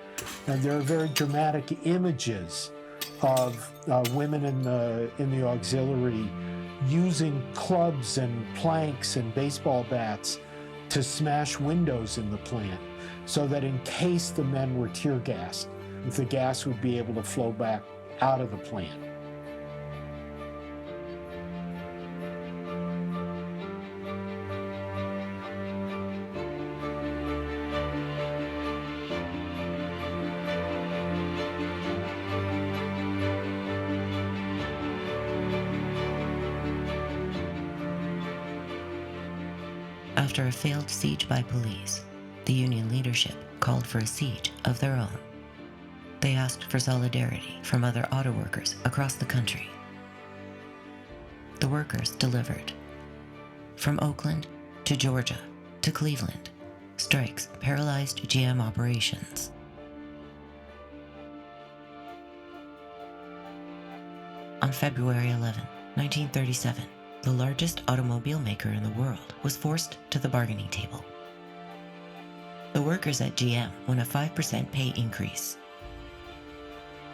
And there are very dramatic images of women in the auxiliary using clubs and planks and baseball bats to smash windows in the plant, so that in case the men were tear gassed, the gas would be able to flow back out of the plant. After a failed siege by police, the Union leadership called for a siege of their own. They asked for solidarity from other auto workers across the country. The workers delivered. From Oakland to Georgia to Cleveland, strikes paralyzed GM operations. On February 11, 1937, the largest automobile maker in the world was forced to the bargaining table. The workers at GM won a 5% pay increase.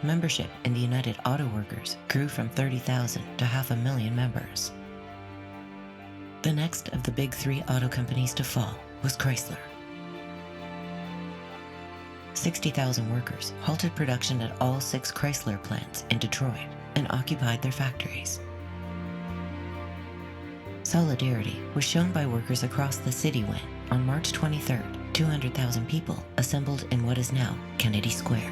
Membership in the United Auto Workers grew from 30,000 to 500,000 members. The next of the big three auto companies to fall was Chrysler. 60,000 workers halted production at all 6 Chrysler plants in Detroit and occupied their factories. Solidarity was shown by workers across the city when, on March 23rd, 200,000 people assembled in what is now Kennedy Square.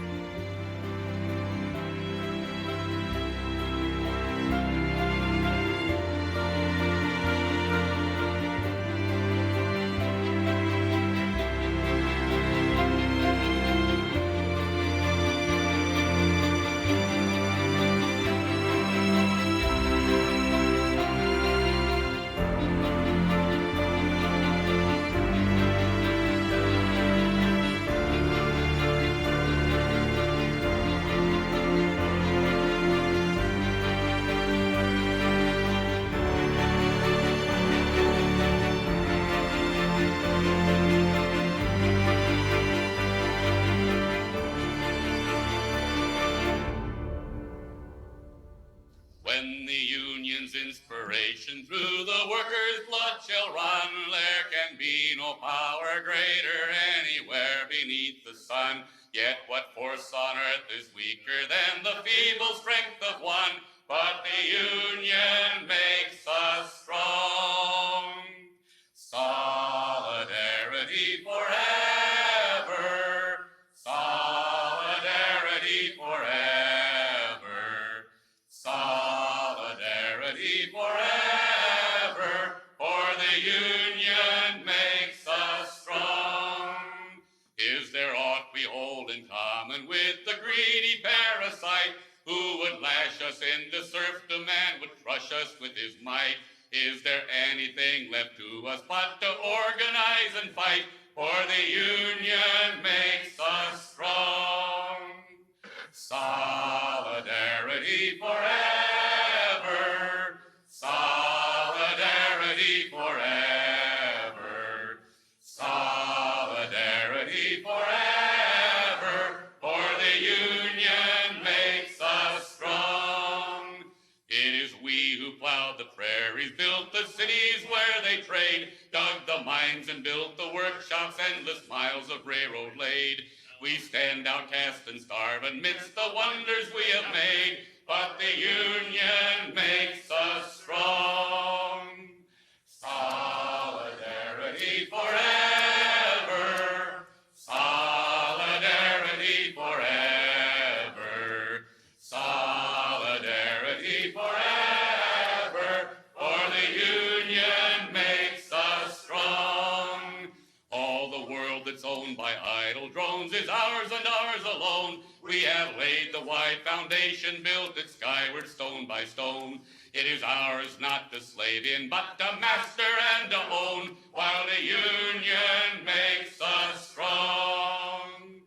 When the unions inspiration through the workers' blood shall run. There can be no power greater anywhere beneath the sun. Yet what force on earth is weaker than the feeble strength of one? But the union makes us strong. Solidarity forever. Solidarity forever. Solidarity forever. For the union makes us strong. Is there aught we hold in common with the greedy parasite who would lash us into serfdom and would crush us with his might? Is there anything left to us but to organize and fight? For the union makes us strong. Solidarity forever. Solidarity forever. Solidarity forever. For the union makes us strong. It is we who plowed the prairies, built the cities where they trade, dug the mines and built the workshops, endless miles of railroad laid. We stand outcast and starve amidst the wonders we have made, but the union makes us strong. Solidarity forever. Solidarity forever. Solidarity forever. For the union makes us strong. All the world that's owned by idle drones is ours and ours alone. We have laid the wide foundation, built it skyward stone by stone. It is ours not to slave in, but to master and to own, while the union makes us strong.